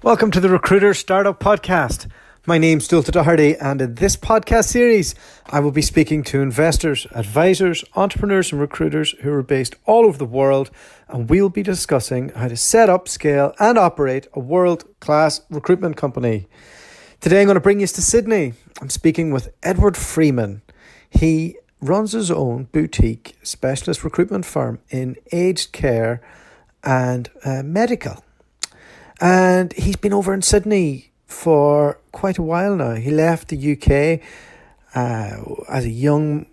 Welcome to the Recruiter Startup Podcast. My name's Dualta, and in this podcast series, I will be speaking to investors, advisors, entrepreneurs, and recruiters who are based all over the world, and we'll be discussing how to set up, scale, and operate a world-class recruitment company. Today, I'm going to bring you to Sydney. I'm speaking with Ed Freeman. He runs his own boutique specialist recruitment firm in aged care and medical. And he's been over in Sydney for quite a while now. He left the UK as a young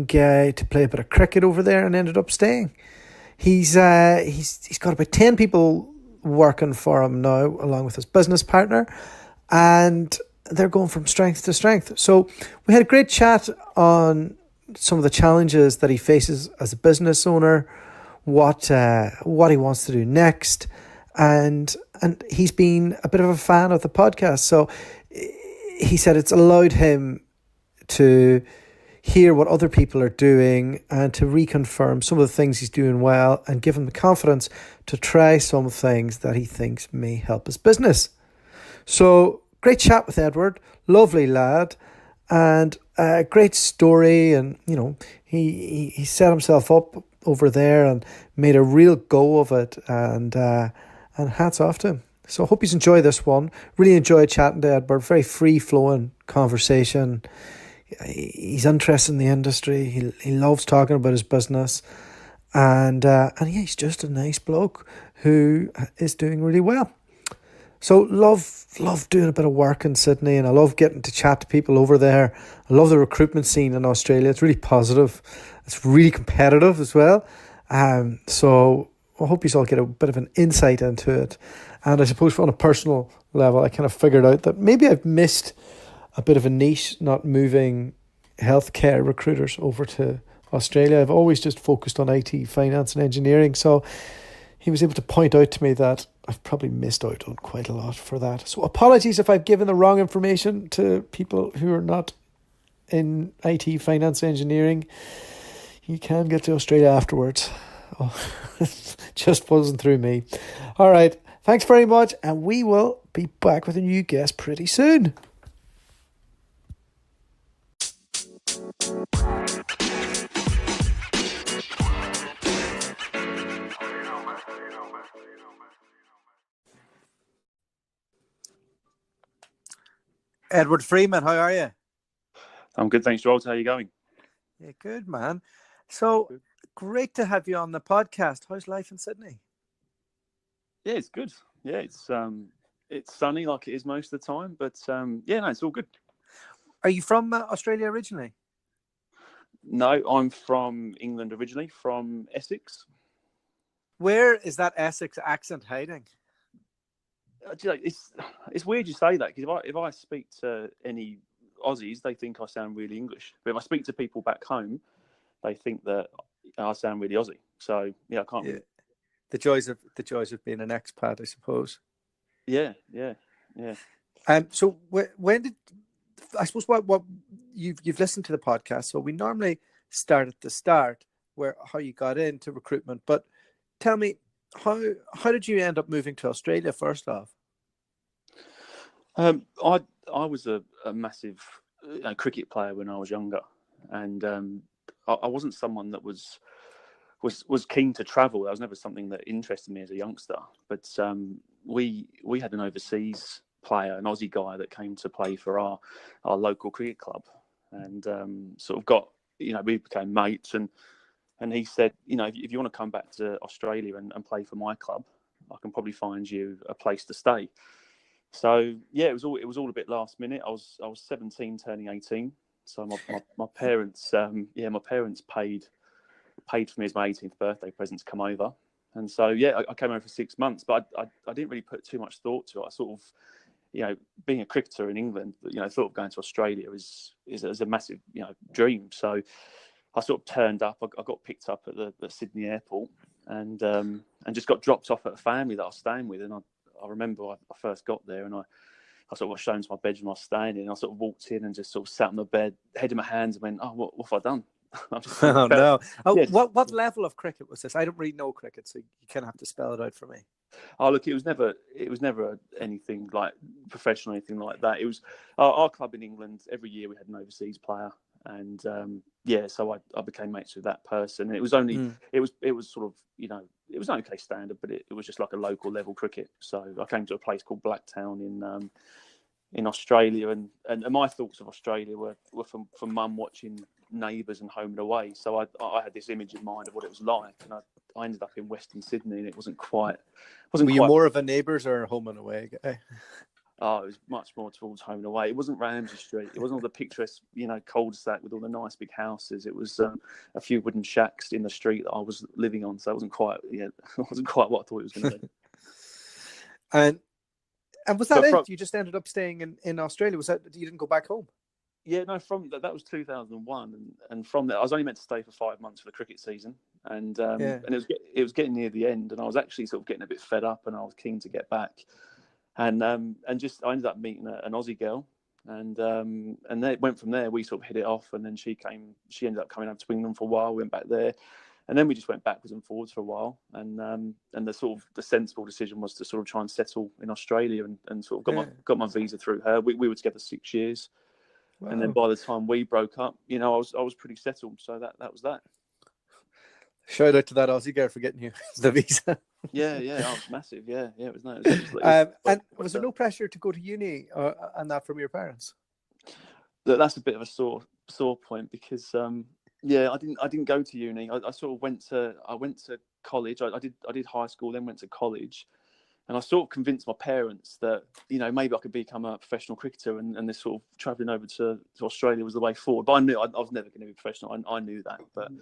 guy to play a bit of cricket over there and ended up staying. He's got about 10 people working for him now, along with his business partner, and they're going from strength to strength. So we had a great chat on some of the challenges that he faces as a business owner, what he wants to do next. And he's been a bit of a fan of the podcast. So he said it's allowed him to hear what other people are doing and to reconfirm some of the things he's doing well and give him the confidence to try some things that he thinks may help his business. So great chat with Edward, lovely lad, and a great story. And, you know, he set himself up over there and made a real go of it. And hats off to him. So I hope you enjoy this one. Really enjoyed chatting to Edward. Very free-flowing conversation. He's interested in the industry. He loves talking about his business. And yeah, he's just a nice bloke who is doing really well. So love doing a bit of work in Sydney, and I love getting to chat to people over there. I love the recruitment scene in Australia. It's really positive. It's really competitive as well. So I hope you all get a bit of an insight into it. And I suppose on a personal level, I kind of figured out that maybe I've missed a bit of a niche not moving healthcare recruiters over to Australia. I've always just focused on IT, finance and engineering. So he was able to point out to me that I've probably missed out on quite a lot for that. So apologies if I've given the wrong information to people who are not in IT, finance, engineering. You can get to Australia afterwards. Oh, just wasn't through me. All right. Thanks very much. And we will be back with a new guest pretty soon. Ed Freeman, how are you? I'm good, thanks, Dualta. How are you going? Yeah, good, man. So great to have you on the podcast. How's life in Sydney? Yeah, it's good. Yeah, it's sunny like it is most of the time, but yeah, no, it's all good. Are you from Australia originally? No, I'm from England originally, from Essex. Where is that Essex accent hiding? It's weird you say that, because if I speak to any Aussies, they think I sound really English. But if I speak to people back home, they think that I sound really Aussie. So yeah, I can't. Yeah. The joys of being an expat, I suppose. Yeah. So when did, I suppose, what you've listened to the podcast? So we normally start at the start, where how you got into recruitment. But tell me, how did you end up moving to Australia first off? I was a massive cricket player when I was younger, and I wasn't someone that was keen to travel. That was never something that interested me as a youngster. But we had an overseas player, an Aussie guy, that came to play for our local cricket club, and sort of got, we became mates. And he said, if you want to come back to Australia and play for my club, I can probably find you a place to stay. So yeah, it was all a bit last minute. I was 17, turning 18. So my parents, my parents paid for me as my 18th birthday present to come over. And so, yeah, I came over for 6 months, but I didn't really put too much thought to it. I sort of, being a cricketer in England, thought of going to Australia is a massive, dream. So I sort of turned up. I got picked up at the Sydney airport and just got dropped off at a family that I was staying with. And I remember I first got there, and I sort of got shown to my bedroom I was staying in. And I sort of walked in and just sort of sat on the bed, head in my hands, and went, "Oh, what have I done?" Oh no! Yeah. What level of cricket was this? I don't really know cricket, so you kind of have to spell it out for me. Oh, look, it was never anything like professional, anything like that. It was our club in England. Every year we had an overseas player, and so I became mates with that person. And it was only it was sort of, it was an okay standard, but it was just like a local level cricket. So I came to a place called Blacktown in Australia, and my thoughts of Australia were from mum watching Neighbours and Home and Away. So I had this image in mind of what it was like, and I ended up in Western Sydney, and it wasn't quite. Were you more of a Neighbours or a Home and Away guy? Oh, it was much more towards Home and Away. It wasn't Ramsey Street. It wasn't all the picturesque, cul-de-sac with all the nice big houses. It was a few wooden shacks in the street that I was living on. So it wasn't quite, it wasn't quite what I thought it was going to be. And was that it? You just ended up staying in Australia? Was that, you didn't go back home? Yeah, no. From that was 2001, and from there I was only meant to stay for 5 months for the cricket season, and it was getting near the end, and I was actually sort of getting a bit fed up, and I was keen to get back, and I ended up meeting an Aussie girl, and then it went from there. We sort of hit it off, and then she ended up coming over to England for a while. We went back there. And then we just went backwards and forwards for a while, and the sensible decision was to sort of try and settle in Australia, and sort of got my visa through her. We were together 6 years, wow. And then by the time we broke up, I was pretty settled. So that was that. Shout out to that Aussie girl for getting you the visa. Yeah, it was massive. Yeah, it was nice. And was there no pressure to go to uni and that from your parents? That's a bit of a sore point because. I didn't go to uni. I sort of went to college. I did high school, then went to college, and I sort of convinced my parents that maybe I could become a professional cricketer, and this sort of travelling over to Australia was the way forward. But I knew I was never going to be professional. I knew that, but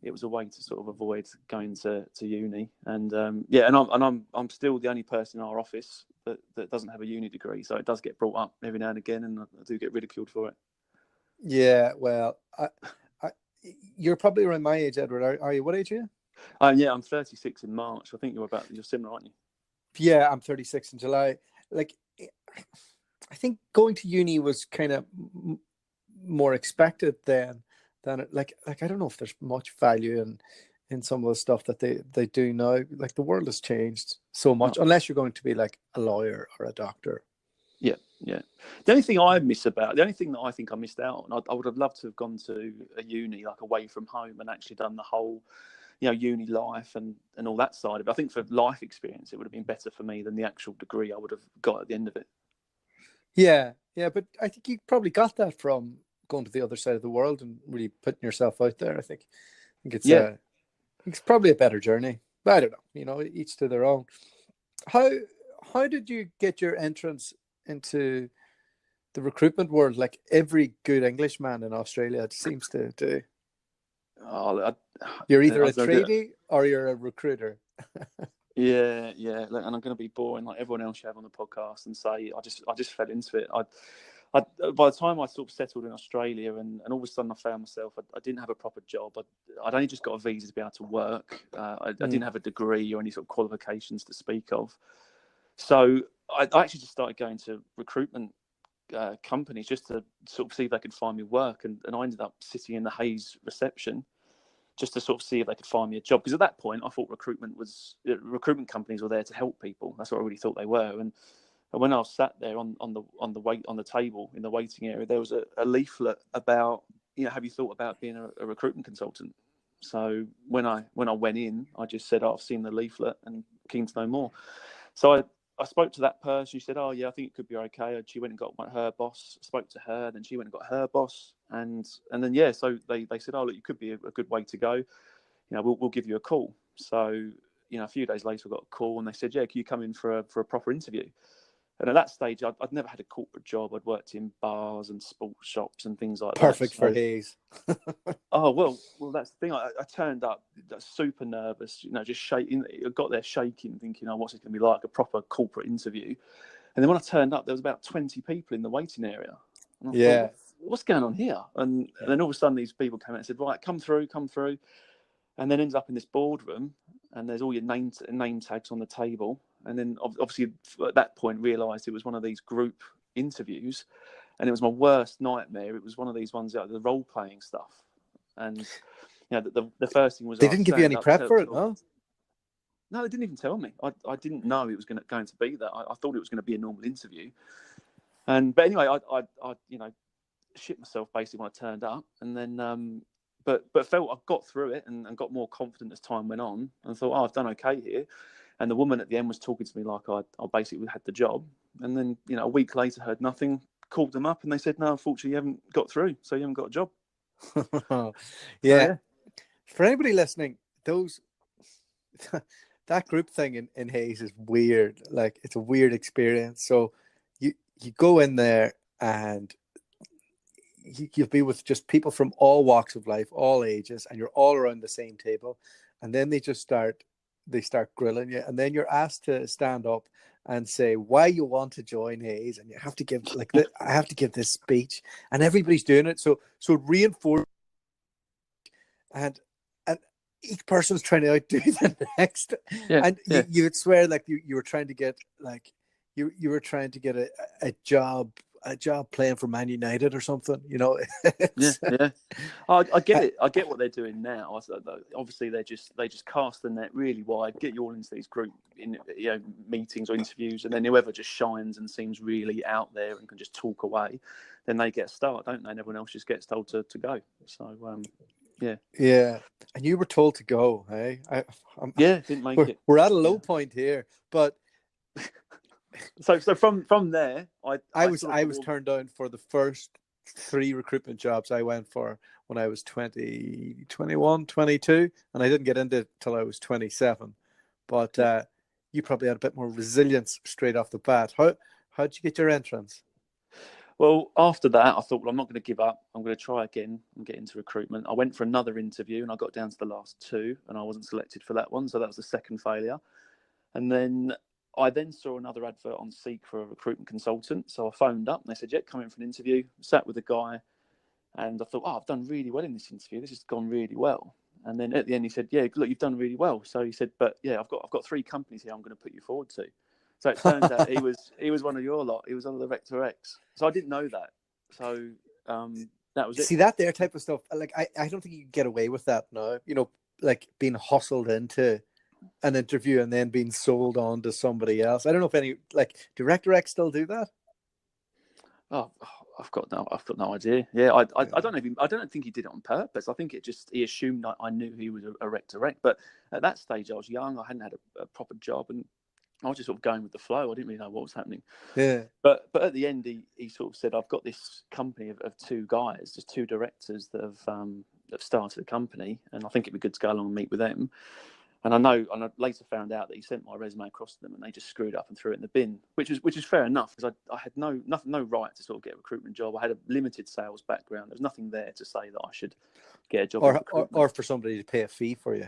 it was a way to sort of avoid going to uni. And I'm still the only person in our office that doesn't have a uni degree, so it does get brought up every now and again, and I do get ridiculed for it. Yeah, well, you're probably around my age, Edward. Are you? What age are you? I'm 36 in March. I think you're similar, aren't you? Yeah, I'm 36 in July. Like, I think going to uni was kind of more expected than like I don't know if there's much value in some of the stuff that they do now. Like, the world has changed so much, unless you're going to be like a lawyer or a doctor. Yeah. The only thing that I think I missed out on, I would have loved to have gone to a uni like away from home and actually done the whole, uni life and all that side of it. I think for life experience, it would have been better for me than the actual degree I would have got at the end of it. Yeah, but I think you probably got that from going to the other side of the world and really putting yourself out there. I think it's probably a better journey. But I don't know, each to their own. How did you get your entrance into the recruitment world, like every good Englishman in Australia seems to do? You're either a tradie or you're a recruiter. Yeah. Look, and I'm going to be boring like everyone else you have on the podcast and say I just fell into it. By the time I sort of settled in Australia, and all of a sudden I found myself, I didn't have a proper job. I'd only just got a visa to be able to work. I didn't have a degree or any sort of qualifications to speak of. So I actually just started going to recruitment companies just to sort of see if they could find me work. And I ended up sitting in the Hayes reception just to sort of see if they could find me a job. Because at that point, I thought recruitment companies were there to help people. That's what I really thought they were. And when I was sat there on the table in the waiting area, there was a leaflet about, have you thought about being a recruitment consultant? So when I went in, I just said, I've seen the leaflet and keen to know more. So I spoke to that person. She said, oh, yeah, I think it could be okay. And she went and got her boss, spoke to her. Then she went and got her boss. And then, so they said, oh, look, you could be a good way to go. We'll give you a call. So, a few days later, I got a call and they said, yeah, can you come in for a proper interview? And at that stage, I'd never had a corporate job. I'd worked in bars and sports shops and things like that. Perfect for Hayes. Oh, well, that's the thing. I turned up super nervous, just shaking. I got there shaking, thinking, oh, what's it going to be like, a proper corporate interview? And then when I turned up, there was about 20 people in the waiting area. And I thought, what's going on here? And then all of a sudden, these people came out and said, right, come through. And then ended up in this boardroom, and there's all your name tags on the table. And then obviously at that point realised it was one of these group interviews, and it was my worst nightmare. It was one of these ones, the role playing stuff. And the first thing was they didn't give you any prep for it, no? No, they didn't even tell me. I didn't know it was going to be that. I thought it was going to be a normal interview. But anyway, I shit myself basically when I turned up, and then but felt I got through it and got more confident as time went on, and thought, oh, I've done okay here. And the woman at the end was talking to me like I basically had the job. And then a week later, heard nothing. Called them up, and they said, no, unfortunately, you haven't got through, so you haven't got a job. Yeah. For anybody listening, that group thing in Hayes is weird. Like, it's a weird experience. So you go in there and you'll be with just people from all walks of life, all ages, and you're all around the same table. And then they start grilling you, and then you're asked to stand up and say why you want to join Hayes, and you have to give I have to give this speech, and everybody's doing it. So it reinforces, and each person's trying to outdo the next. You would swear like you were trying to get like you were trying to get a job playing for Man United or something, Yeah. I get it. I get what they're doing now. Obviously, they just cast the net really wide, get you all into these group meetings or interviews, and then whoever just shines and seems really out there and can just talk away, then they get a start, don't they? And everyone else just gets told to go. So yeah. And you were told to go, hey? Didn't make it. We're at a low point here, but. So from there, I was turned down for the first 3 recruitment jobs I went for when I was 20, 21, 22, and I didn't get into it till I was 27. But you probably had a bit more resilience straight off the bat. How'd you get your entrance? Well, after that, I thought, well, I'm not going to give up. I'm going to try again and get into recruitment. I went for another interview, and I got down to the last 2, and I wasn't selected for that one, so that was the second failure. And then I saw another advert on Seek for a recruitment consultant. So I phoned up and they said, yeah, come in for an interview. Sat with the guy, and I thought, I've done really well in this interview. This has gone really well. And then at the end he said, yeah, look, you've done really well. So he said, but yeah, I've got 3 companies here I'm going to put you forward to. So it turns out he was one of your lot. He was one of the Rector X. So I didn't know that. So that was it. See, that there type of stuff, like I don't think you can get away with that now. Like being hustled into an interview and then being sold on to somebody else. I don't know if any do Rector X still do that? Oh, I've got no idea. Yeah, I don't know. I don't think he did it on purpose. I think he assumed I knew he was a Rector X. But at that stage, I was young. I hadn't had a proper job, and I was just sort of going with the flow. I didn't really know what was happening. Yeah. But at the end, he sort of said, I've got this company of 2 guys, just 2 directors that have started a company, and I think it'd be good to go along and meet with them. And I later found out that he sent my resume across to them, and they just screwed up and threw it in the bin, which is fair enough, because I had no right to sort of get a recruitment job. I had a limited sales background. There was nothing there to say that I should get a job. Or for somebody to pay a fee for you.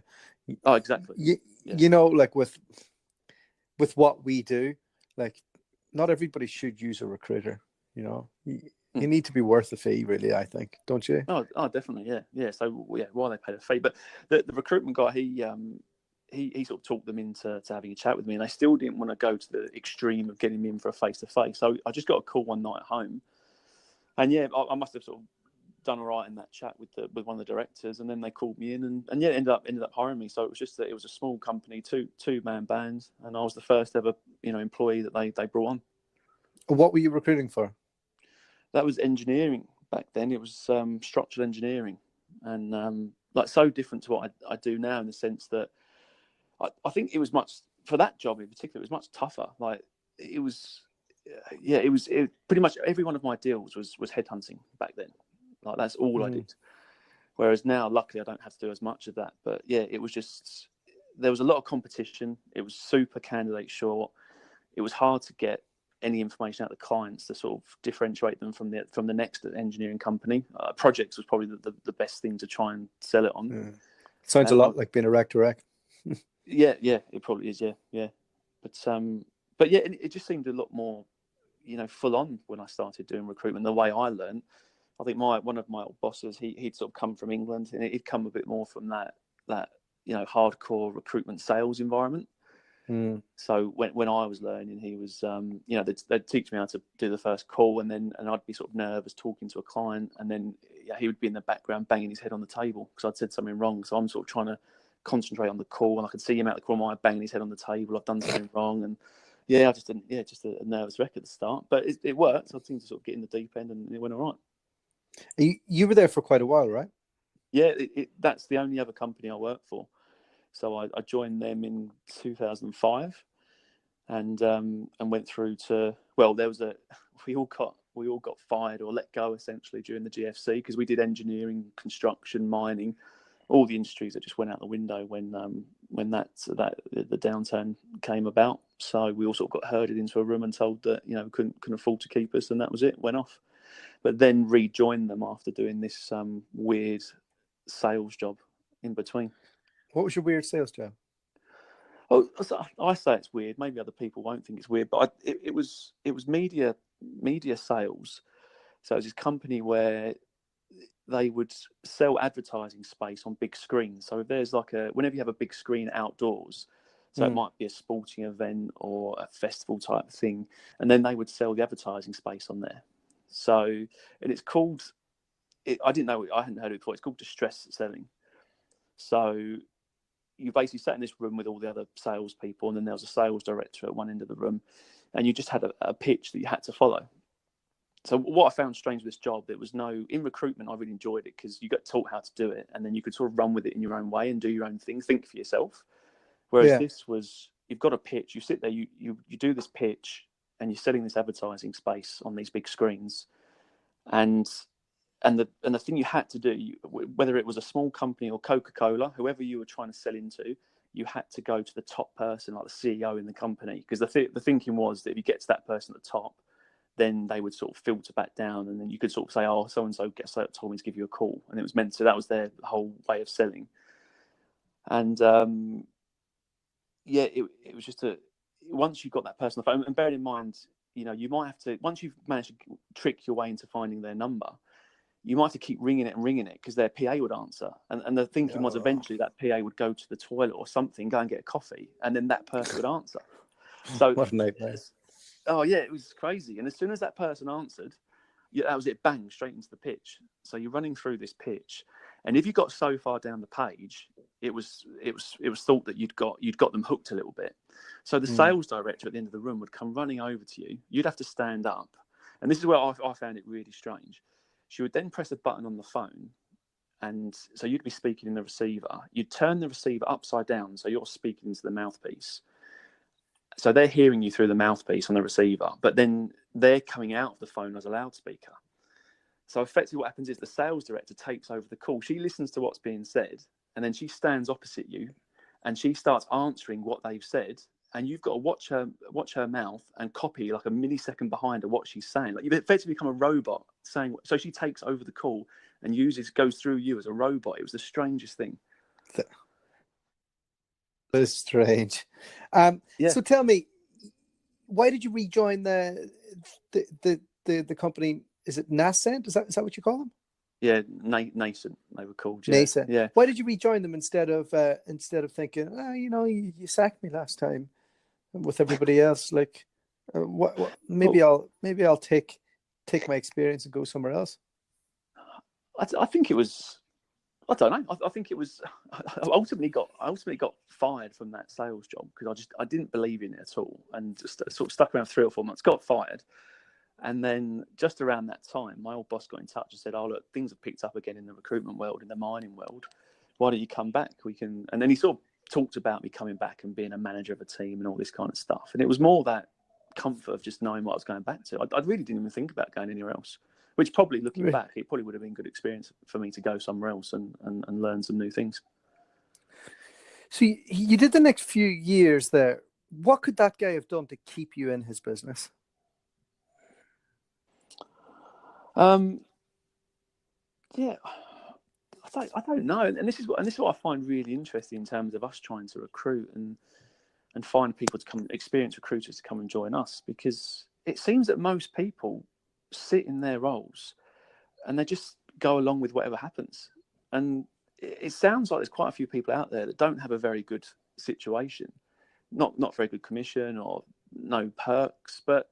Oh, exactly. Like with what we do, like not everybody should use a recruiter. You need to be worth the fee, really, I think, don't you? Oh, definitely, yeah. So why they paid a fee, but the recruitment guy, he sort of talked them into having a chat with me, and they still didn't want to go to the extreme of getting me in for a face-to-face. So I just got a call one night at home, and I must have sort of done all right in that chat with one of the directors, and then they called me in, and ended up hiring me. So it was just that it was a small company, two-man band, and I was the first ever employee that they brought on. What were you recruiting for? That was engineering back then. It was structural engineering, and so different to what I do now, in the sense that I think it was much, for that job in particular, it was much tougher. Like it was pretty much every one of my deals was headhunting back then. Like that's all I did. Whereas now, luckily, I don't have to do as much of that. But yeah, it was just, there was a lot of competition. It was super candidate short. It was hard to get any information out of the clients to sort of differentiate them from the next engineering company. Projects was probably the best thing to try and sell it on. Yeah. Sounds a lot like being a Rector X. Yeah, it probably is. Yeah. But yeah, it just seemed a lot more, full on when I started doing recruitment. The way I learned, I think one of my old bosses, he'd sort of come from England, and he'd come a bit more from that hardcore recruitment sales environment. So when I was learning, he was they'd teach me how to do the first call, and I'd be sort of nervous talking to a client, and then he would be in the background banging his head on the table because I'd said something wrong. So I'm sort of trying to concentrate on the call, and I could see him out the corner of my eye banging his head on the table. I've done something wrong, and I just didn't. Yeah, just a nervous wreck at the start, but it worked. I seemed to sort of get in the deep end, and it went all right. You were there for quite a while, right? Yeah, that's the only other company I worked for. So I joined them in 2005, and went through to, well, there was we all got fired or let go essentially during the GFC, because we did engineering, construction, mining, all the industries that just went out the window when the downturn came about. So we all sort of got herded into a room and told that couldn't afford to keep us, and that was it. Went off, but then rejoined them after doing this weird sales job in between. What was your weird sales job? Oh, I say it's weird. Maybe other people won't think it's weird, but it was media sales. So it was this company where they would sell advertising space on big screens. So if there's whenever you have a big screen outdoors, so it might be a sporting event or a festival type thing, and then they would sell the advertising space on there. So, and it's called, I didn't know, I hadn't heard of it before. It's called distress selling. So you basically sat in this room with all the other salespeople, and then there was a sales director at one end of the room, and you just had a pitch that you had to follow. So what I found strange with this job, in recruitment, I really enjoyed it because you got taught how to do it, and then you could sort of run with it in your own way and do your own thing, think for yourself. Whereas this was, you've got a pitch, you sit there, you do this pitch, and you're selling this advertising space on these big screens, and the thing you had to do, whether it was a small company or Coca-Cola, whoever you were trying to sell into, you had to go to the top person, like the CEO in the company, because the thinking was that if you get to that person at the top, then they would sort of filter back down, and then you could sort of say, oh, so-and-so told me to give you a call. And it was meant to, that was their whole way of selling. And it was just once you got that person on the phone, and bearing in mind, you might have to, once you've managed to trick your way into finding their number, you might have to keep ringing it because their PA would answer. And the thinking was eventually that PA would go to the toilet or something, go and get a coffee, and then that person would answer. So what a nightmare. Oh, yeah, it was crazy. And as soon as that person answered, that was it, bang, straight into the pitch. So you're running through this pitch. And if you got so far down the page, it was thought that you'd got them hooked a little bit. So the sales director at the end of the room would come running over to you. You'd have to stand up. And this is where I found it really strange. She would then press a button on the phone. And so you'd be speaking in the receiver. You'd turn the receiver upside down, so you're speaking into the mouthpiece. So they're hearing you through the mouthpiece on the receiver, but then they're coming out of the phone as a loudspeaker. So effectively what happens is the sales director takes over the call. She listens to what's being said, and then she stands opposite you, and she starts answering what they've said, and you've got to watch her mouth and copy like a millisecond behind her what she's saying. Like you've effectively become a robot saying. So she takes over the call and goes through you as a robot. It was the strangest thing. That's strange. So tell me, why did you rejoin the company? Is it Nascent? Is that what you call them? Yeah, Nascent they were called. Yeah. Nascent. Yeah. Why did you rejoin them instead of thinking, you sacked me last time with everybody else? Like, maybe I'll take my experience and go somewhere else. I think it was. I don't know. I think it was. I ultimately got fired from that sales job because I didn't believe in it at all, and just sort of stuck around 3 or 4 months. Got fired, and then just around that time, my old boss got in touch and said, "Oh look, things have picked up again in the recruitment world, in the mining world. Why don't you come back? We can." And then he sort of talked about me coming back and being a manager of a team and all this kind of stuff. And it was more that comfort of just knowing what I was going back to. I really didn't even think about going anywhere else. Which probably, looking back, it probably would have been a good experience for me to go somewhere else and learn some new things. So you did the next few years there. What could that guy have done to keep you in his business? Yeah, I don't know. And this is what I find really interesting in terms of us trying to recruit and find people to come, experienced recruiters to come and join us, because it seems that most people sit in their roles and they just go along with whatever happens. And it sounds like there's quite a few people out there that don't have a very good situation, not very good commission or no perks, but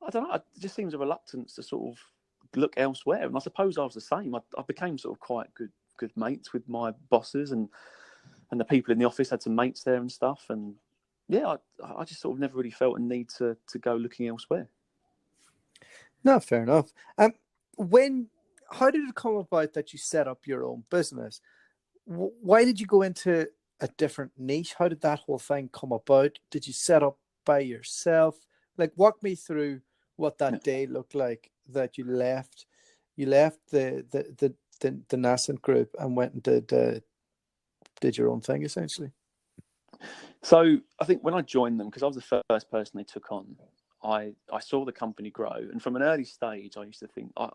I don't know, it just seems a reluctance to sort of look elsewhere. And I suppose I was the same. I became sort of quite good mates with my bosses, and and the people in the office had some mates there and stuff. And yeah, I just sort of never really felt a need to go looking elsewhere. No, fair enough. How did it come about that you set up your own business? Why did you go into a different niche? How did that whole thing come about? Did you set up by yourself? Like, walk me through what that day looked like that you left the nascent group and went and did your own thing, essentially. So I think when I joined them, because I was the first person they took on, I saw the company grow, and from an early stage, I used to think I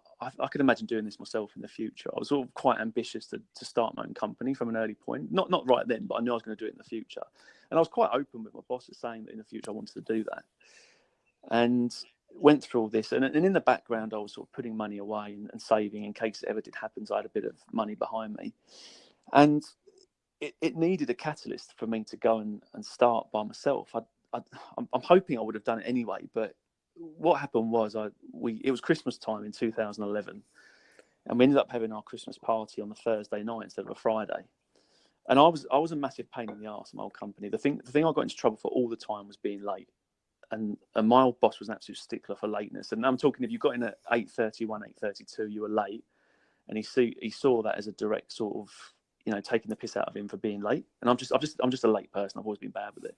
could imagine doing this myself in the future. I was sort of quite ambitious to start my own company from an early point. Not right then, but I knew I was going to do it in the future, and I was quite open with my boss at saying that in the future I wanted to do that, and went through all this. And in the background, I was sort of putting money away and saving in case it ever did happen. So I had a bit of money behind me, and it needed a catalyst for me to go and start by myself. I'm hoping I would have done it anyway, but what happened was it was Christmas time in 2011, and we ended up having our Christmas party on the Thursday night instead of a Friday. And I was a massive pain in the arse in my old company. The thing I got into trouble for all the time was being late, and my old boss was an absolute stickler for lateness. And I'm talking, if you got in at 8:31, 8:32, you were late, and he saw that as a direct sort of, taking the piss out of him for being late. And I'm just a late person. I've always been bad with it.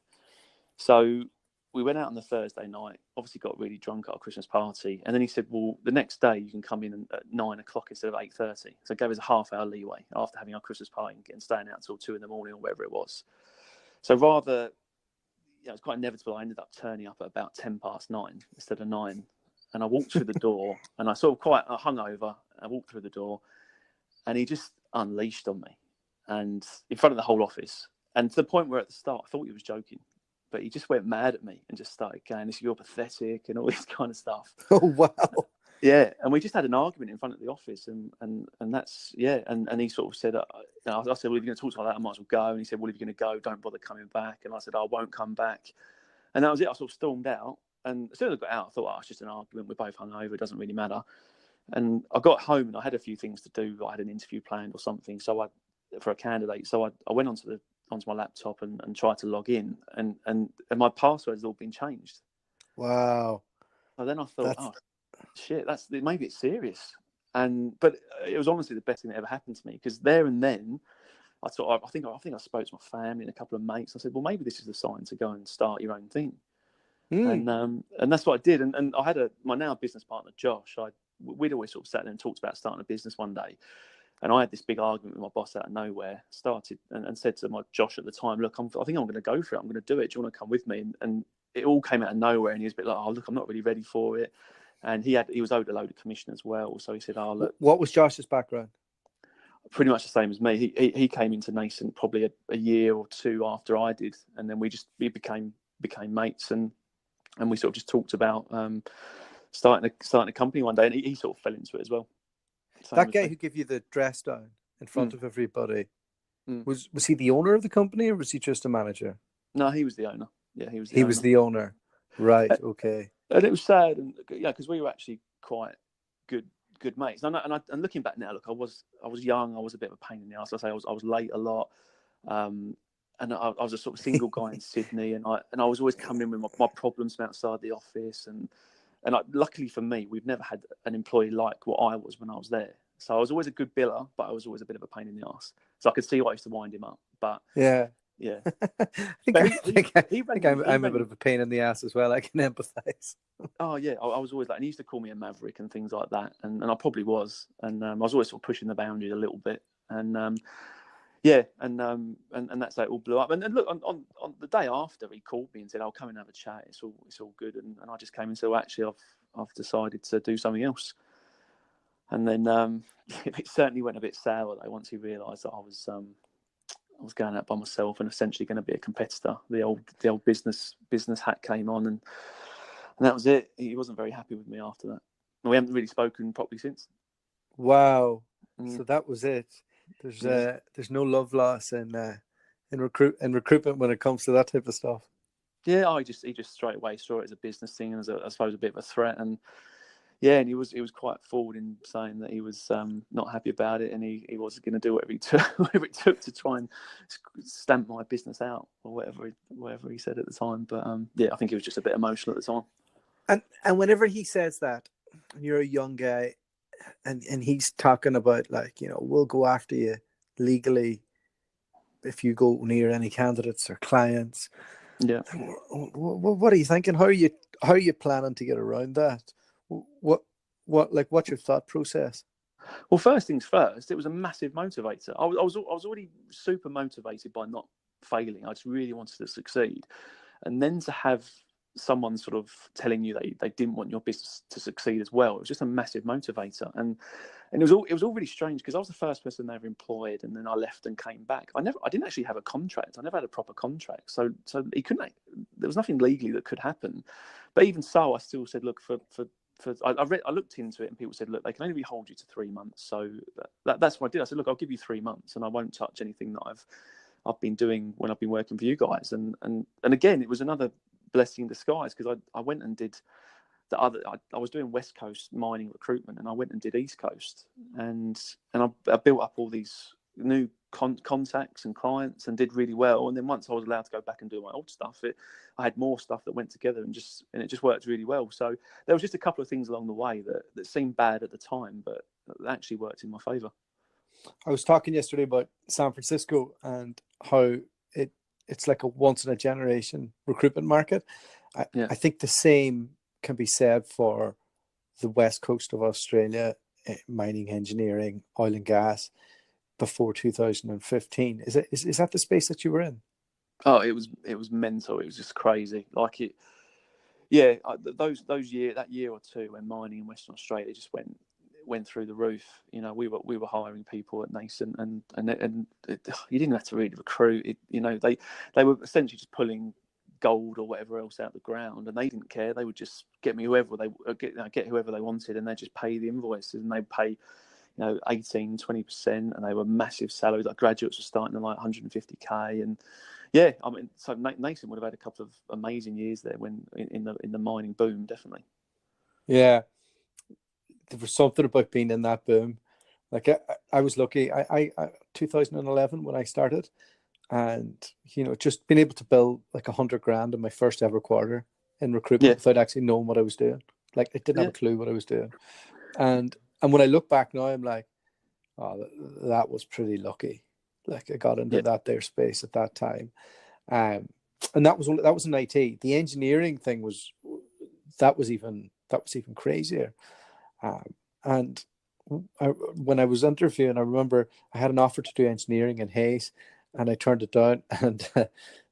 So we went out on the Thursday night, obviously got really drunk at our Christmas party. And then he said, well, the next day you can come in at 9 o'clock instead of 8:30. So it gave us a half-hour leeway after having our Christmas party and staying out till 2 in the morning or whatever it was. So rather, it was quite inevitable. I ended up turning up at about 9:10 instead of 9. And I walked through the door, and I sort of quite hungover. I walked through the door, and he just unleashed on me, and in front of the whole office. And to the point where at the start I thought he was joking, but he just went mad at me and just started going, "You're pathetic," and all this kind of stuff. Oh wow! Yeah, and we just had an argument in front of the office, and that's and he sort of said, I said, well, if you're going to talk like that, I might as well go. And he said, well, if you're going to go, don't bother coming back. And I said, I won't come back. And that was it. I sort of stormed out, and as soon as I got out, I thought, it's just an argument. We're both hungover. It doesn't really matter. And I got home, and I had a few things to do. I had an interview planned or something, for a candidate. So I went onto my laptop and tried to log in, and my passwords had all been changed. Wow. So then I thought, shit, maybe it's serious. But it was honestly the best thing that ever happened to me, because there and then I thought, I think I spoke to my family and a couple of mates. I said, well, maybe this is the sign to go and start your own thing. And that's what I did. And I had my now business partner, Josh. We'd always sort of sat there and talked about starting a business one day. And I had this big argument with my boss out of nowhere, started and said to my Josh at the time, look, I think I'm going to go for it. I'm going to do it. Do you want to come with me? And it all came out of nowhere. And he was a bit like, look, I'm not really ready for it. And he was owed a load of commission as well. So he said, look. What was Josh's background? Pretty much the same as me. He came into Nascent probably a year or two after I did. And then we became mates, and we sort of just talked about starting a company one day. And he sort of fell into it as well. That guy who gave you the dress down in front of everybody, was he the owner of the company, or was he just a manager? No, he was the owner. Yeah, he was the owner. Right, okay. And it was sad, and because we were actually quite good mates. And looking back now, look, I was young. I was a bit of a pain in the ass. I say I was late a lot, and I was a sort of single guy in Sydney, and I was always coming in with my problems from outside the office, and luckily for me, we've never had an employee like what I was when I was there. So I was always a good biller, but I was always a bit of a pain in the ass. So I could see why I used to wind him up. But yeah. I think I'm a bit of a pain in the ass as well. I can empathise. Oh yeah, I was always like, and he used to call me a maverick and things like that, and I probably was, and I was always sort of pushing the boundaries a little bit, and that's how it all blew up. And look, on the day after, he called me and said, "I'll come and have a chat. It's all good." And I just came and said, "Well, actually, I've decided to do something else." And then it certainly went a bit sour though once he realised that I was going out by myself and essentially going to be a competitor. The old business hat came on, and that was it. He wasn't very happy with me after that. And we haven't really spoken properly since. Wow. So that was it. There's no love loss in recruitment when it comes to that type of stuff. Yeah, he just straight away saw it as a business thing and as I suppose a bit of a threat. And Yeah, and he was quite forward in saying that he was not happy about it, and he was going to do whatever whatever it took to try and stamp my business out, or whatever he said at the time. But yeah, I think he was just a bit emotional at the time. And whenever he says that, you're a young guy, and he's talking about, like, you know, we'll go after you legally if you go near any candidates or clients. Yeah. What are you thinking? How are you planning to get around that? What's your thought process? Well, first things first, it was a massive motivator. I was already super motivated by not failing. I just really wanted to succeed, and then to have someone sort of telling you they didn't want your business to succeed as well, it was just a massive motivator. And it was all really strange, because I was the first person they ever employed, and then I left and came back. I didn't actually have a contract. I never had a proper contract, so he couldn't. There was nothing legally that could happen. But even so, I still said, look, I looked into it, and people said, look, they can only hold you to 3 months. So that's what I did. I said, look, I'll give you 3 months, and I won't touch anything that I've been doing when I've been working for you guys. And again, it was another blessing in disguise, because I went and did the other. I was doing West Coast mining recruitment, and I went and did East Coast, and I built up all these new contacts and clients, and did really well. And then once I was allowed to go back and do my old stuff, I had more stuff that went together, and it just worked really well. So there was just a couple of things along the way that seemed bad at the time, but that actually worked in my favor. I was talking yesterday about San Francisco and how it's like a once in a generation recruitment market. I think the same can be said for the west coast of Australia, mining, engineering, oil and gas, before 2015. Is that the space that you were in? Oh, it was mental. It was just crazy. Like it, yeah. That year or two when mining in Western Australia just went through the roof. You know, we were hiring people at nascent, and you didn't have to really recruit. They were essentially just pulling gold or whatever else out the ground, and they didn't care. They would just get me whoever get whoever they wanted, and they just pay the invoices, and they pay 18-20%, and they were massive salaries. Like graduates were starting at like 150k, and yeah, I mean, so nascent would have had a couple of amazing years there when in the mining boom, definitely. Yeah, there was something about being in that boom. Like I was lucky. I 2011 when I started, and just being able to build like $100,000 in my first ever quarter in recruitment without actually knowing what I was doing. Like I didn't have a clue what I was doing, and when I look back now, I'm like, oh, that was pretty lucky. Like I got into that there space at that time, and that was in IT. The engineering thing was even crazier. And when I was interviewing, I remember I had an offer to do engineering in Hayes, and I turned it down. And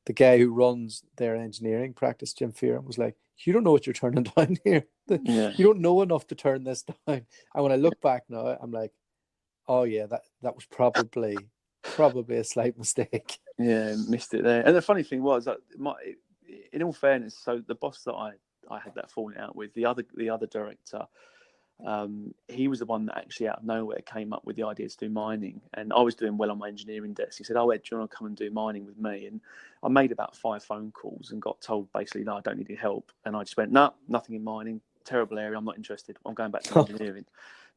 the guy who runs their engineering practice, Jim Fearon, was like, "You don't know what you're turning down here. You don't know enough to turn this down." And when I look back now, I'm like, "Oh yeah, that was probably a slight mistake." Yeah, missed it there. And the funny thing was that in all fairness, so the boss that I had that falling out with, the other director, he was the one that actually out of nowhere came up with the idea to do mining, and I was doing well on my engineering desk. He said, "Oh Ed, do you want to come and do mining with me?" And I made about 5 phone calls and got told basically, "No, I don't need your help." And I just went, "No, nothing in mining, terrible area, I'm not interested, I'm going back to engineering."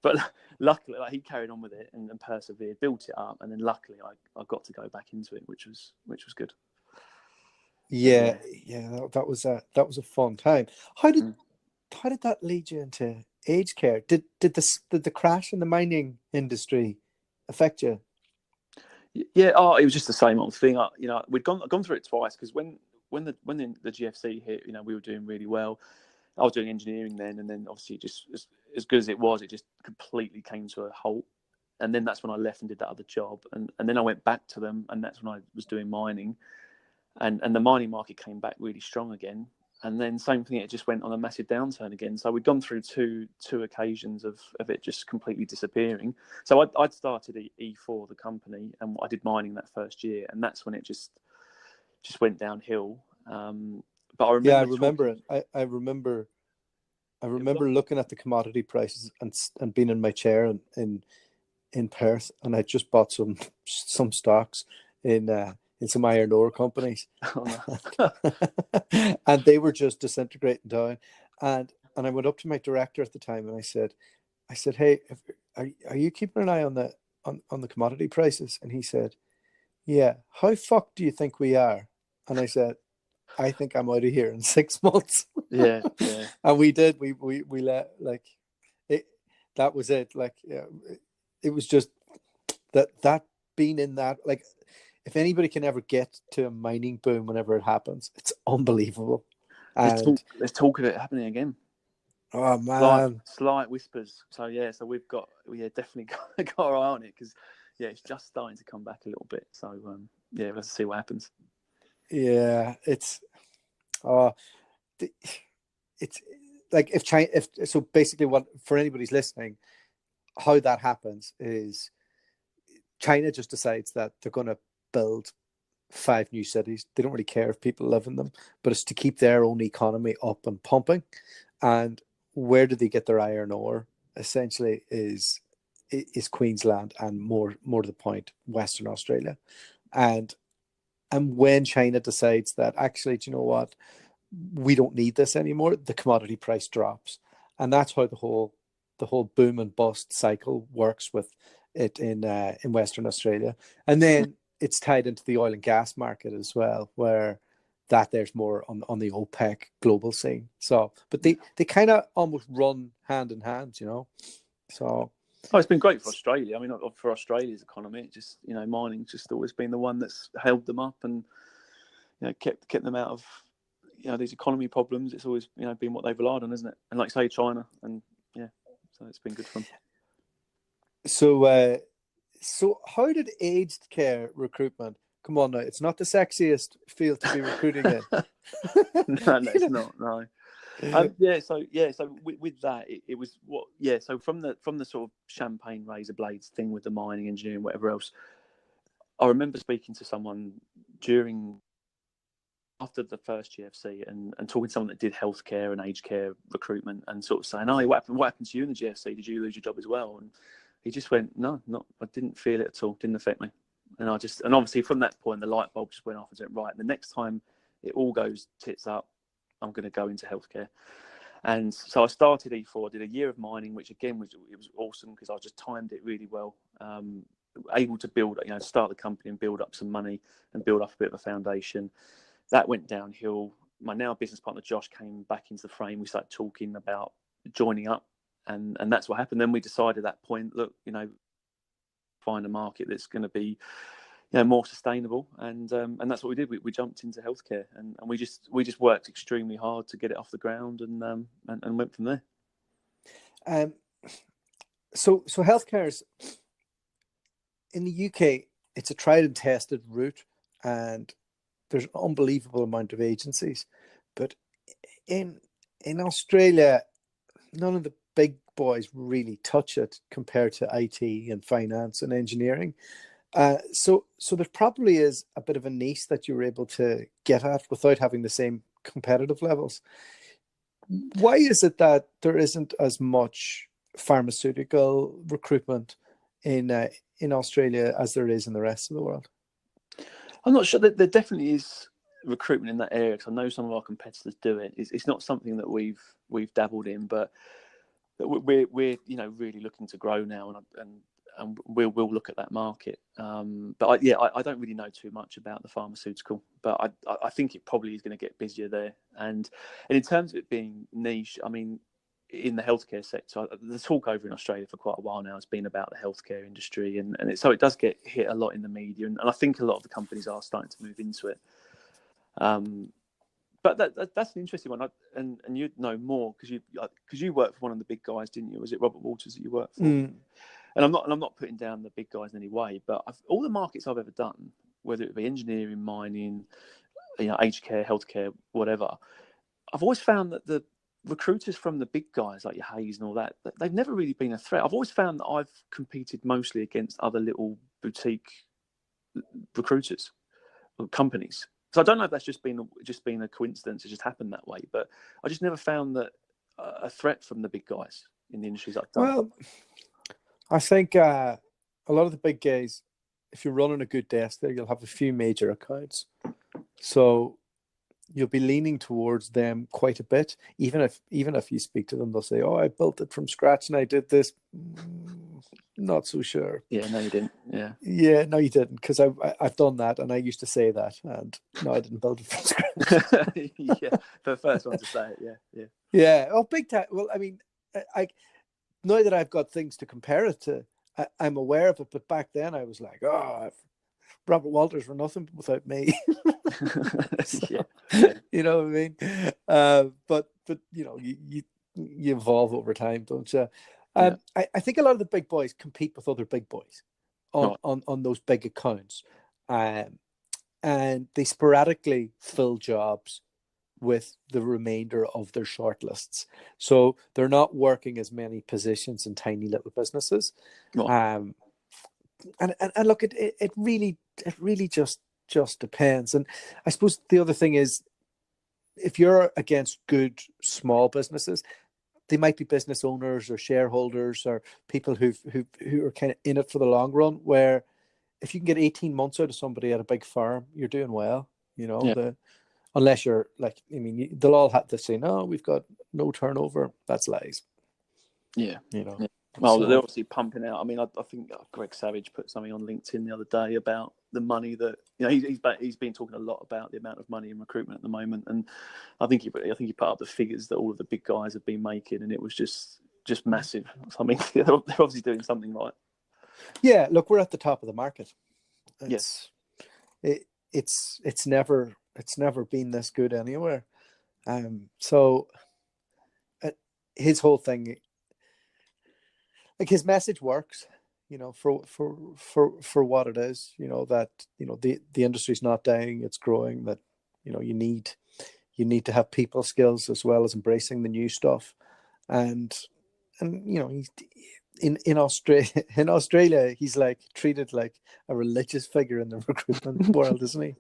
But luckily, he carried on with it and persevered, built it up, and then luckily I got to go back into it, which was good. Yeah, that was a fun time. How did that lead you into aged care? Did the crash in the mining industry affect you? Yeah, it was just the same old thing. We'd gone through it twice, because when the GFC hit, we were doing really well. I was doing engineering then, and then obviously just as good as it was, it just completely came to a halt. And then that's when I left and did that other job, and then I went back to them, and that's when I was doing mining, and the mining market came back really strong again. And then same thing, it just went on a massive downturn again. So we'd gone through two occasions of it just completely disappearing. So I'd started E4, the company, and I did mining that first year, and that's when it just went downhill. But I remember. Yeah, I remember it. I remember looking at the commodity prices and being in my chair in Perth, and I just bought some stocks in some iron ore companies, and they were just disintegrating down. And and I went up to my director at the time and I said, hey, are you keeping an eye on the commodity prices? And he said, yeah. How fucked do you think we are? And I said, I think I'm out of here in 6 months. Yeah, yeah. And we did. We let like it. That was it. Like, yeah, it was just that being in that, like, if anybody can ever get to a mining boom whenever it happens, it's unbelievable. And There's talk of it happening again. oh man, Slight whispers. So yeah, so we've definitely got our eye on it, because yeah, it's just starting to come back a little bit. So yeah, let's see what happens. yeah, it's it's like if China, if so, basically, what for anybody's listening, how that happens is China just decides that they're going to build 5 new cities. They don't really care if people live in them, but it's to keep their own economy up and pumping. And where do they get their iron ore? Essentially, is Queensland, and more to the point, Western Australia. And when China decides that actually, do you know what, we don't need this anymore, the commodity price drops, and that's how the whole boom and bust cycle works with it in Western Australia. And then it's tied into the oil and gas market as well, where that there's more on the OPEC global scene. So, but they kind of almost run hand in hand, you know. So, oh, it's been great for Australia. I mean, for Australia's economy, it just, mining's just always been the one that's held them up and kept them out of these economy problems. It's always been what they've relied on, isn't it? And like say China, and yeah, so it's been good for them. So how did aged care recruitment? Come on now, it's not the sexiest field to be recruiting in. No, it's not. No. So with that, it was what. Yeah. So from the sort of champagne razor blades thing with the mining engineering, whatever else, I remember speaking to someone after the first GFC and talking to someone that did healthcare and aged care recruitment, and sort of saying, "Oh, what happened to you in the GFC? Did you lose your job as well?" And he just went, "No, I didn't feel it at all. Didn't affect me." And obviously from that point, the light bulb just went off and said, "Right, the next time it all goes tits up, I'm going to go into healthcare." And so I started E4, did a year of mining, which again was awesome because I just timed it really well. Able to build, start the company and build up some money and build up a bit of a foundation. That went downhill. My now business partner Josh came back into the frame. We started talking about joining up, and that's what happened. Then we decided at that point, look, find a market that's going to be more sustainable, and that's what we did. We jumped into healthcare, and we just worked extremely hard to get it off the ground, and went from there. So healthcare is in the UK. It's a tried and tested route, and there's an unbelievable amount of agencies. But in Australia, none of the big boys really touch it compared to IT and finance and engineering. So there probably is a bit of a niche that you're able to get at without having the same competitive levels. Why is it that there isn't as much pharmaceutical recruitment in Australia as there is in the rest of the world? I'm not sure that there definitely is recruitment in that area, because I know some of our competitors do it. It's not something that we've dabbled in, but we're really looking to grow now, and we'll look at that market. But I don't really know too much about the pharmaceutical, but I think it probably is going to get busier there. And in terms of it being niche, I mean, in the healthcare sector, the talk over in Australia for quite a while now has been about the healthcare industry, and so it does get hit a lot in the media, and I think a lot of the companies are starting to move into it. But that's an interesting one, and you'd know more because you worked for one of the big guys, didn't you? Was it Robert Walters that you worked for? And I'm not putting down the big guys in any way, but all the markets I've ever done, whether it be engineering, mining, aged care, healthcare, whatever, I've always found that the recruiters from the big guys like your Hayes and all that, they've never really been a threat. I've always found that I've competed mostly against other little boutique recruiters or companies. So I don't know if that's just been a coincidence. It just happened that way, but I just never found that a threat from the big guys in the industries I've done. Well, I think a lot of the big guys, if you're running a good desk there, you'll have a few major accounts. So you'll be leaning towards them quite a bit. Even if you speak to them, they'll say, "Oh, I built it from scratch and I did this." Not so sure. Yeah, no, you didn't. Yeah, no, you didn't, because I've done that, and I used to say that, and no, I didn't build it from scratch. Yeah, the first one to say it. Yeah. Yeah. Oh, big time. Well, I mean, I now that I've got things to compare it to, I'm aware of it. But back then, I was like, "Oh, Robert Walters were nothing without me." So, yeah. you know what I mean? But you know, you evolve over time, don't you? Yeah. I think a lot of the big boys compete with other big boys Right. on those big accounts, and they sporadically fill jobs with the remainder of their shortlists. So they're not working as many positions in tiny little businesses. Right. And look, it really just depends. And I suppose the other thing is, if you're against good small businesses, they might be business owners or shareholders or people who are kind of in it for the long run. Where if you can get 18 months out of somebody at a big firm, you're doing well. You know, Yeah. unless you're like, I mean, they'll all have to say, no, we've got no turnover. That's lies. Yeah. You know. Yeah. Well, they're So obviously pumping out. I mean, I think Greg Savage put something on LinkedIn the other day about the money that, you know, he's been talking a lot about the amount of money in recruitment at the moment, and I think he put up the figures that all of the big guys have been making, and it was just massive. I mean, they're obviously doing something right. yeah, look, we're at the top of the market. Yes. It's never been this good anywhere. So his whole thing, like his message works, you know, for what it is, you know, that, you know, the industry's not dying, it's growing, that, you know, you need to have people skills as well as embracing the new stuff. And you know, he's in Australia he's like treated like a religious figure in the recruitment world, isn't he?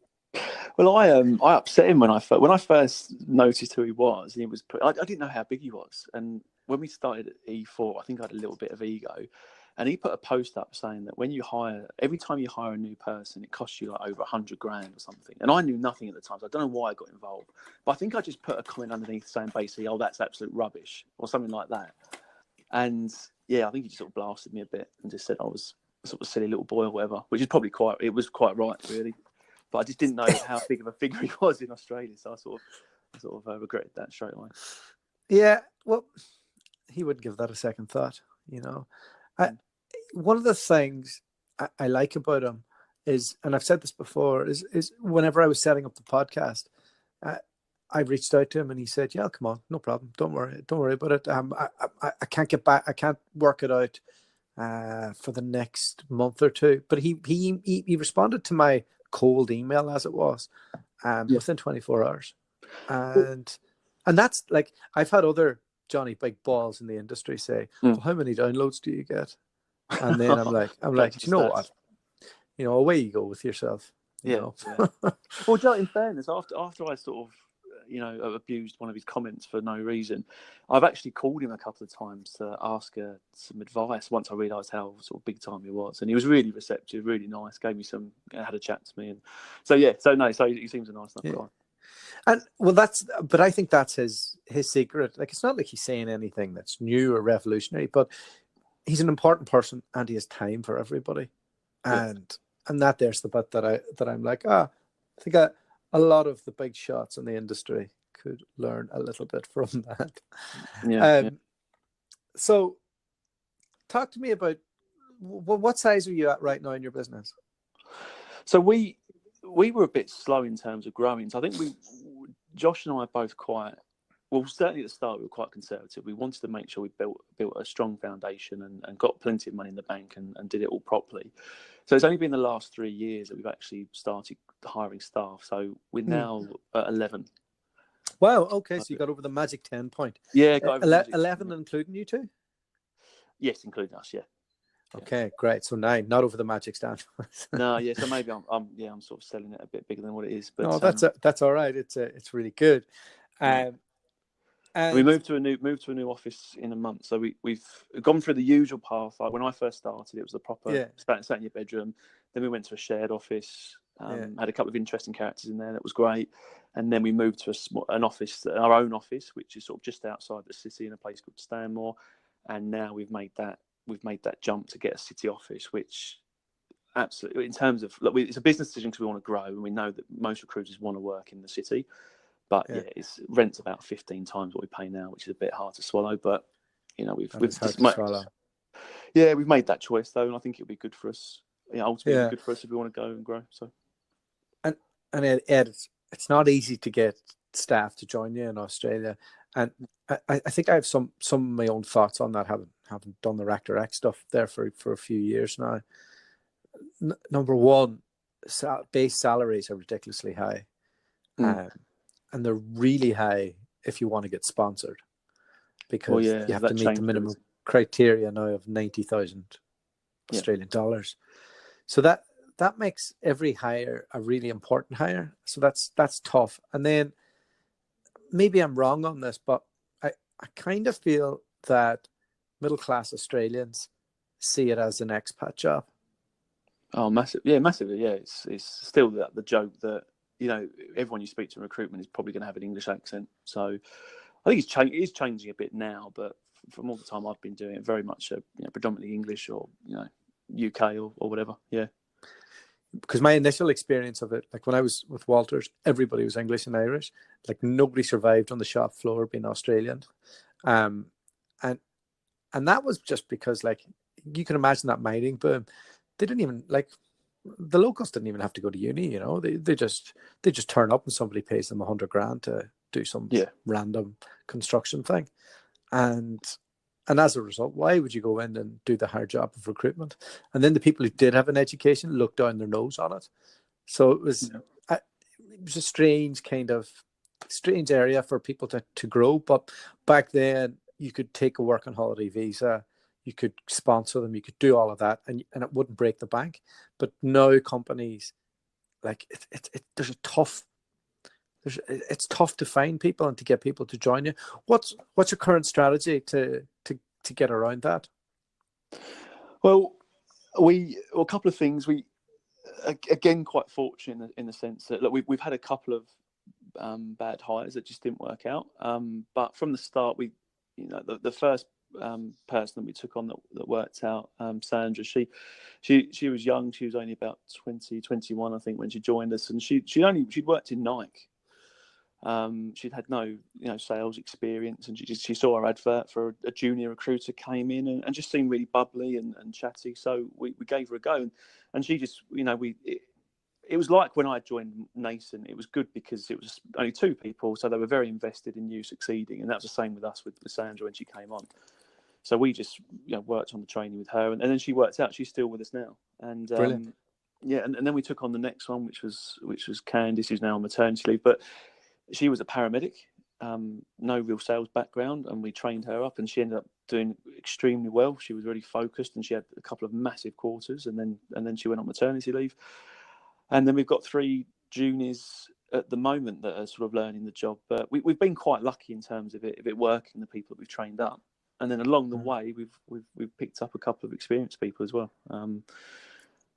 Well, I upset him when I first noticed who he was. And he was I didn't know how big he was, and when we started at E4, I think I had a little bit of ego, and he put a post up saying that every time you hire a new person, it costs you like over $100,000 or something. And I knew nothing at the time, so I don't know why I got involved. But I think I just put a comment underneath saying basically, "Oh, that's absolute rubbish," or something like that. And yeah, I think he just sort of blasted me a bit and just said I was a sort of silly little boy or whatever, which is probably quite right, really. But I just didn't know how big of a figure he was in Australia, so I sort of regretted that straight away. Yeah, well, he wouldn't give that a second thought, you know. One of the things I like about him is, and I've said this before, is whenever I was setting up the podcast, I reached out to him and he said, "Yeah, come on, no problem. Don't worry about it. I can't get back. I can't work it out for the next month or two." But he responded to my cold email, as it was, within 24 hours, and that's like, I've had other Johnny Big Balls in the industry say, "Well, how many downloads do you get?" And then I'm like, do you know what? You know, away you go with yourself. You know. Yeah. Well, Joe, in fairness, after I sort of, you know, abused one of his comments for no reason, I've actually called him a couple of times to ask some advice once I realised how sort of big time he was, and he was really receptive, really nice, gave me had a chat to me, and so he seems a nice enough guy. And well, but I think that's his secret. Like, it's not like he's saying anything that's new or revolutionary, but he's an important person and he has time for everybody. And that there's the bit that I'm like, I think a lot of the big shots in the industry could learn a little bit from that. Yeah. So talk to me about what size are you at right now in your business? So we were a bit slow in terms of growing. So I think Josh and I are both certainly at the start, we were quite conservative. We wanted to make sure we built a strong foundation and got plenty of money in the bank and did it all properly. So it's only been the last 3 years that we've actually started hiring staff. So we're now at 11. Wow. Okay. So you got over the magic 10 point. Yeah. Got over 11 including you two? Yes, including us. Yeah. Okay, great. So 9, not over the magic stand. No, yeah. So maybe I'm sort of selling it a bit bigger than what it is. But no, that's all right. It's really good. And we moved to a new office in a month. So we've gone through the usual path. Like when I first started, it was the proper sat in your bedroom. Then we went to a shared office. Had a couple of interesting characters in there. That was great. And then we moved to an office, our own office, which is sort of just outside the city in a place called Stanmore. And now we've made that jump to get a city office, which absolutely, in terms of, look, it's a business decision because we want to grow, and we know that most recruiters want to work in the city. But it's rent's about 15 times what we pay now, which is a bit hard to swallow. But we've made that choice though, and I think it'll be good for us. Ultimately, good for us if we want to go and grow. So, and Ed, it's not easy to get staff to join you in Australia, and I think I have some of my own thoughts on that. Having done the Rack Direct stuff there for a few years now. Number one, base salaries are ridiculously high, and they're really high if you want to get sponsored, because you have to meet the minimum criteria now of 90,000 Australian dollars. So that makes every hire a really important hire. So that's tough. And then maybe I'm wrong on this, but I kind of feel that middle class Australians see it as an expat job. Oh, massively. Yeah, it's still the joke that everyone you speak to in recruitment is probably going to have an English accent. So I think it is changing a bit now, but from all the time I've been doing it, very much predominantly English or UK or whatever. Yeah. Because my initial experience of it, like when I was with Walters, everybody was English and Irish. Like nobody survived on the shop floor being Australian, and that was just because, like, you can imagine that mining boom. They didn't even, like, the locals didn't even have to go to uni. They just turn up and somebody pays them $100,000 to do some random construction thing, and as a result, why would you go in and do the hard job of recruitment? And then the people who did have an education looked down their nose on it. So it was a strange area for people to grow. But back then, you could take a work and holiday visa, you could sponsor them, you could do all of that, and it wouldn't break the bank. But now companies, like, it's tough to find people and to get people to join you. What's your current strategy to get around that? Well, a couple of things. We, again, quite fortunate in the sense that, look, we've had a couple of bad hires that just didn't work out. But from the start, the first person that we took on that worked out, Sandra, she was young. She was only about 20, 21, I think, when she joined us, and she'd worked in Nike. She'd had no sales experience, and she saw our advert for a junior recruiter, came in and just seemed really bubbly and chatty. So we gave her a go, and she just it was like when I joined Nascent. It was good because it was only two people, so they were very invested in you succeeding, and that was the same with us with Sandra when she came on. So we just worked on the training with her, and then she worked out. She's still with us now, and brilliant. And then we took on the next one, which was Candice, who's now on maternity leave, but she was a paramedic, no real sales background, and we trained her up, and she ended up doing extremely well. She was really focused, and she had a couple of massive quarters, and then she went on maternity leave. And then we've got 3 juniors at the moment that are sort of learning the job. But we've been quite lucky in terms of it working, the people that we've trained up. And then along the way, we've picked up a couple of experienced people as well.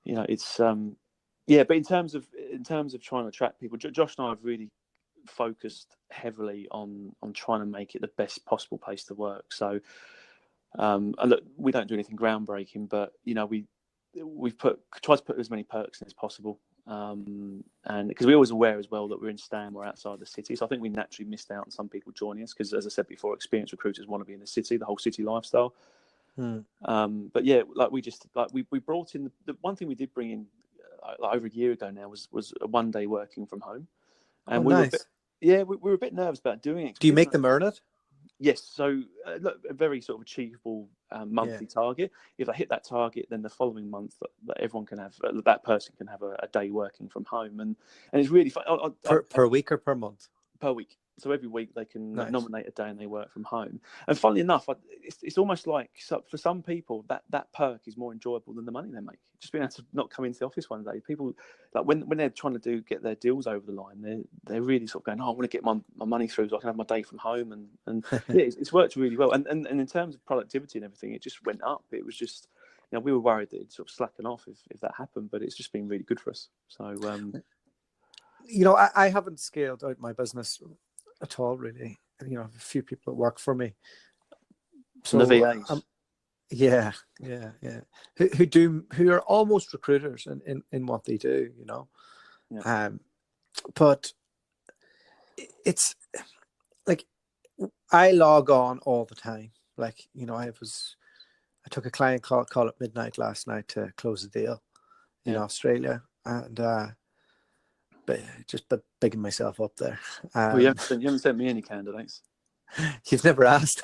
It's but in terms of trying to attract people, Josh and I have really focused heavily on trying to make it the best possible place to work. So, and look, we don't do anything groundbreaking, but we've tried to put as many perks in as possible. And because we're always aware as well that we're in Stanmore outside the city, so I think we naturally missed out on some people joining us because, as I said before, experienced recruiters want to be in the city, the whole city lifestyle. But yeah, like we brought in the one thing we did bring in over a year ago now was a 1 day working from home, and nice. we were a bit nervous about doing it. Do you make them earn it? Yes, so a very sort of achievable monthly target. If I hit that target, then the following month that everyone can have, that person can have a day working from home, and it's really fun. Per week or per month? Per week. So every week they can nominate a day and they work from home. And funnily enough, it's almost like, for some people that perk is more enjoyable than the money they make. Just being able to not come into the office one day. People, like when they're trying to get their deals over the line, they're really sort of going, I want to get my money through so I can have my day from home. And yeah, it's worked really well. And in terms of productivity and everything, it just went up. It was just we were worried that it'd sort of slacken off if that happened, but it's just been really good for us. So, I haven't scaled out my business at all, really. I have a few people that work for me. So the VAs. Yeah. Who are almost recruiters in what they do, Yeah. But it's like I log on all the time. Like, I took a client call at midnight last night to close a deal in Australia, and but just bigging myself up there. Well, you haven't sent me any candidates. You've never asked.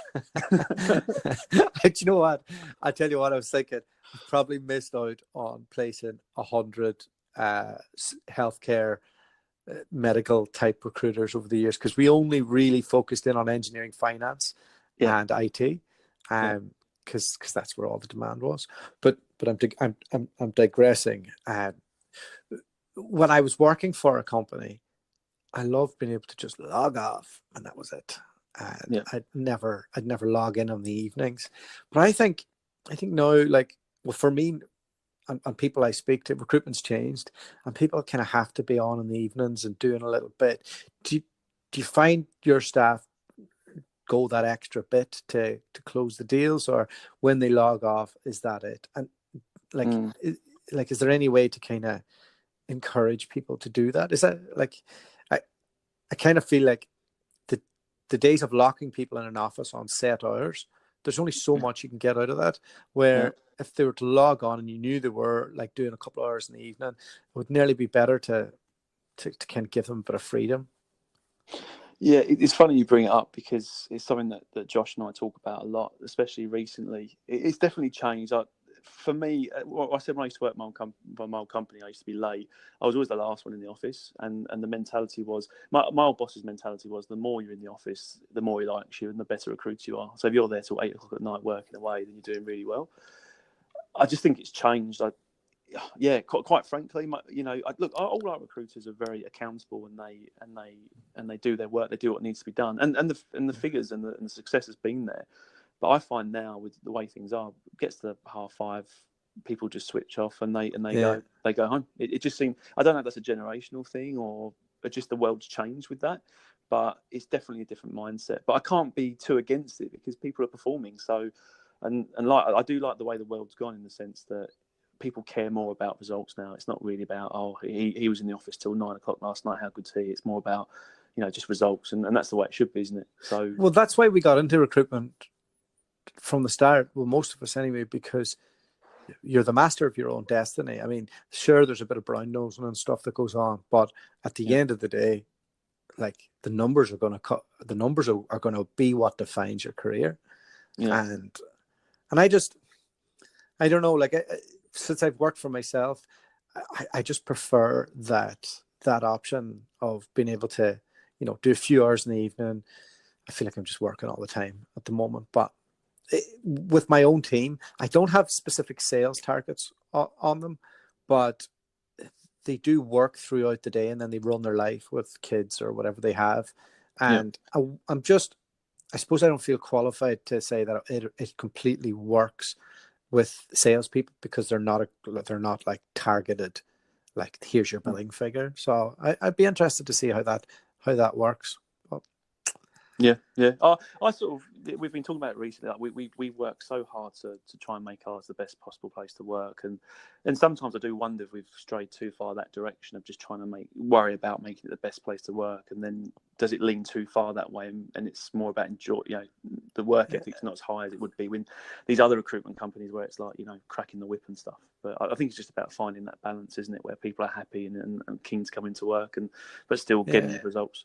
Do you know what? I tell you what, I was thinking, I've probably missed out on placing 100 healthcare medical type recruiters over the years, because we only really focused in on engineering, finance, and IT, because that's where all the demand was. But I'm digressing. When I was working for a company, I loved being able to just log off, and that was it. And I'd never log in on the evenings. But I think now, like, well, for me and people I speak to, recruitment's changed, and people kind of have to be on in the evenings and doing a little bit. Do you find your staff go that extra bit to close the deals, or when they log off, is that it? And is there any way to kind of encourage people to do that? Is that like, I kind of feel like the days of locking people in an office on set hours, there's only so much you can get out of that. Where if they were to log on and you knew they were like doing a couple of hours in the evening, it would nearly be better to kind of give them a bit of freedom. Yeah, it's funny you bring it up, because it's something that Josh and I talk about a lot, especially recently. It's definitely changed. For me, I said when I used to work for my old company, I used to be late. I was always the last one in the office, and the mentality was, my old boss's mentality was, the more you're in the office, the more he likes you and the better recruit you are. So if you're there till 8 o'clock at night working away, then you're doing really well. I just think it's changed. Quite frankly, all our recruiters are very accountable, and they do their work. They do what needs to be done, and the figures and the success has been there. But I find now, with the way things are, it gets to 5:30, people just switch off and they go home. It just seems, I don't know if that's a generational thing or just the world's changed with that, but it's definitely a different mindset. But I can't be too against it, because people are performing. So, and like, I do like the way the world's gone, in the sense that people care more about results now. It's not really about, he was in the office till 9 o'clock last night, how good's he? It's more about, just results, and that's the way it should be, isn't it? So, well, that's why we got into recruitment from the start. Well, most of us anyway, because you're the master of your own destiny. I mean, sure, there's a bit of brown nosing and stuff that goes on, but at the end of the day, like, the numbers are going to the numbers are going to be what defines your career. And I don't know, like, since I've worked for myself, I just prefer that option of being able to, do a few hours in the evening. I feel like I'm just working all the time at the moment, but with my own team, I don't have specific sales targets on them, but they do work throughout the day, and then they run their life with kids or whatever they have. And I suppose I don't feel qualified to say that it completely works with salespeople, because they're not like targeted, like, here's your billing figure. So I'd be interested to see how that works. Yeah. I sort of, we've been talking about it recently. Like, we work so hard to try and make ours the best possible place to work, and sometimes I do wonder if we've strayed too far that direction of just trying to worry about making it the best place to work, and then does it lean too far that way, and it's more about enjoy. The work ethic's not as high as it would be when these other recruitment companies, where it's like, cracking the whip and stuff. But I think it's just about finding that balance, isn't it, where people are happy and keen to come into work, but still getting the results.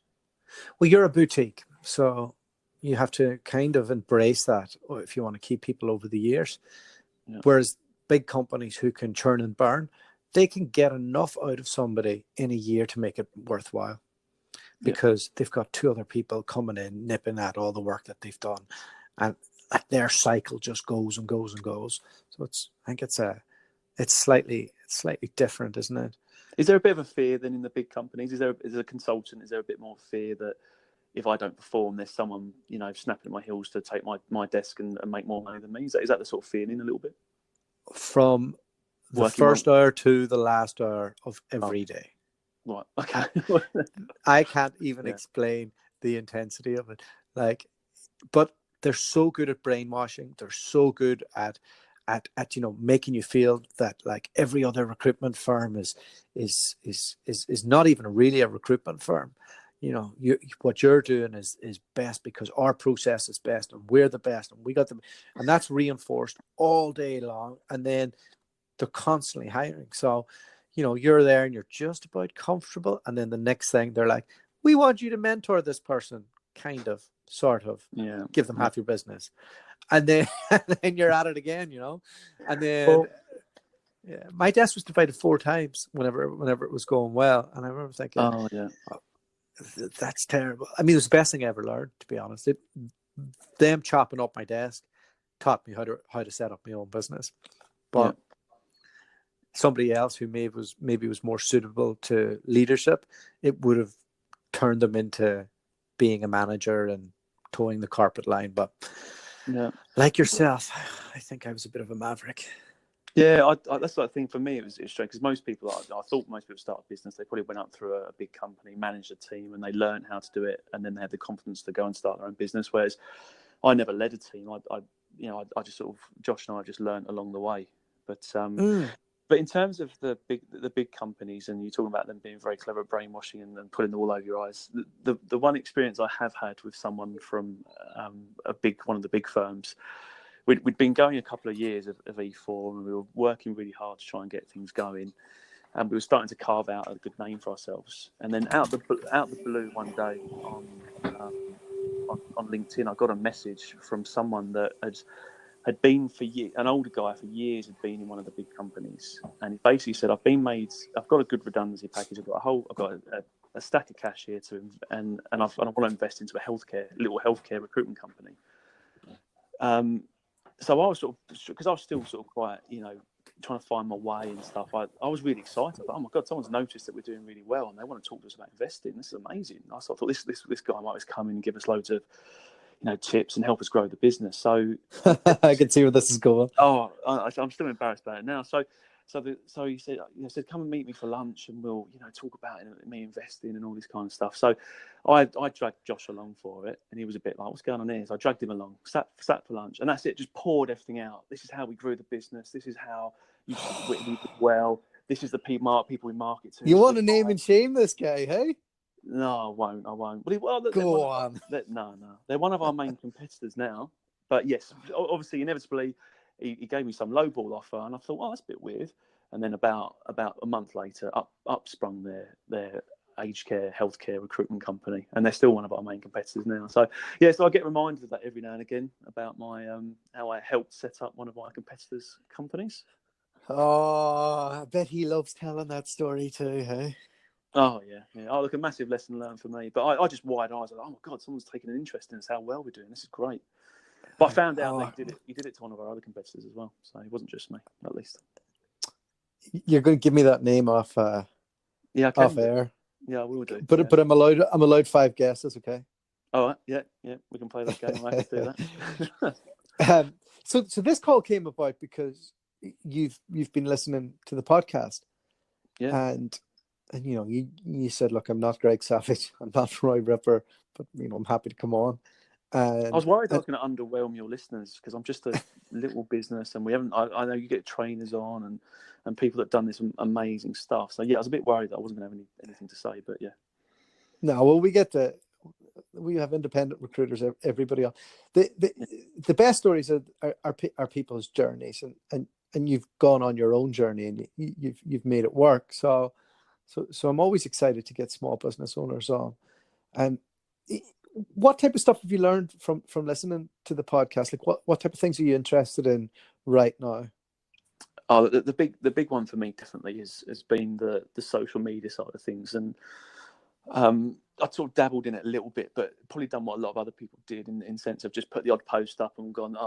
Well, you're a boutique, so you have to kind of embrace that if you want to keep people over the years. Whereas big companies who can churn and burn, they can get enough out of somebody in a year to make it worthwhile, because they've got 2 other people coming in, nipping at all the work that they've done, and their cycle just goes and goes and goes. So I think it's slightly different, isn't it? Is there a bit of a fear then in the big companies? Is there, as a consultant, is there a bit more fear that if I don't perform, there's someone, snapping at my heels to take my desk and make more money than me? Is that the sort of feeling a little bit? from the Working first hour to the last hour of every day. Right. Okay. I can't even Yeah. explain the intensity of it. Like, but they're so good at brainwashing. They're so good at making you feel that like every other recruitment firm is not even really a recruitment firm. What you're doing is best because our process is best and we're the best and we got them, and that's reinforced all day long. And then they're constantly hiring. So, you're there and you're just about comfortable. And then the next thing they're like, we want you to mentor this person, kind of, sort of, Yeah. give them half your business. And then, and then you're at it again, And then my desk was divided 4 times whenever it was going well. And I remember thinking, Oh yeah. oh, that's terrible. I mean, it was the best thing I ever learned, to be honest. Them chopping up my desk taught me how to set up my own business. But somebody else who maybe was more suitable to leadership, it would have turned them into being a manager and towing the carpet line. But like yourself, I think I was a bit of a maverick. Yeah, that's the thing for me. It was strange because most people, I thought most people start a business, they probably went up through a big company, managed a team, and they learned how to do it, and then they had the confidence to go and start their own business. Whereas I never led a team. I just sort of, Josh and I just learned along the way. But in terms of the big companies, and you're talking about them being very clever at brainwashing and putting the wool over your eyes, the one experience I have had with someone from one of the big firms. We'd been going a couple of years of E4, and we were working really hard to try and get things going, and we were starting to carve out a good name for ourselves. And then out the blue one day on LinkedIn, I got a message from someone that had been an older guy for years, had been in one of the big companies, and he basically said, I've got a good redundancy package, I've got a stack of cash here and I want to invest into a little healthcare recruitment company. So I was because I was still sort of quite, trying to find my way and stuff. I was really excited. But, oh my God, someone's noticed that we're doing really well and they want to talk to us about investing. This is amazing. I thought this guy might just come in and give us loads of, tips and help us grow the business. So I can see where this is going. Oh, I'm still embarrassed about it now. So he said, come and meet me for lunch and we'll, talk about me investing and all this kind of stuff. So I dragged Josh along for it, and he was a bit like, what's going on here? So I dragged him along, sat for lunch, and that's it. Just poured everything out. This is how we grew the business. This is how we did well. This is the people we market to. You want to name and shame this guy, hey? No, I won't. Go on. No. They're one of our main competitors now. But yes, obviously, inevitably, he gave me some lowball offer, and I thought, that's a bit weird. And then about a month later, up sprung their aged care, healthcare recruitment company, and they're still one of our main competitors now. So so I get reminded of that every now and again about my how I helped set up one of my competitors' companies. Oh, I bet he loves telling that story too, hey? Oh yeah. Oh, look, a massive lesson learned for me. But I just wide eyes, like, oh my God, someone's taking an interest in us. How well we're doing. This is great. But I found out that he did it to one of our other competitors as well. So it wasn't just me, at least. You're going to give me that name off I can. Off air. Yeah, we will do. But I'm allowed 5 guesses, okay? All right. Yeah. We can play that game. I can do that. So this call came about because you've been listening to the podcast. Yeah. And you said, look, I'm not Greg Savage, I'm not Roy Ripper, but I'm happy to come on. I was worried I was going to underwhelm your listeners because I'm just a little business, and we haven't. I know you get trainers on and people that have done this amazing stuff. So yeah, I was a bit worried that I wasn't going to have anything to say, but yeah. No, well, we have independent recruiters. Everybody else, the best stories are people's journeys, and you've gone on your own journey and you've made it work. So I'm always excited to get small business owners on. And what type of stuff have you learned from listening to the podcast? Like what type of things are you interested in right now? Oh, the big one for me definitely has been the social media side of things, and I sort of dabbled in it a little bit, but probably done what a lot of other people did in sense of just put the odd post up and gone,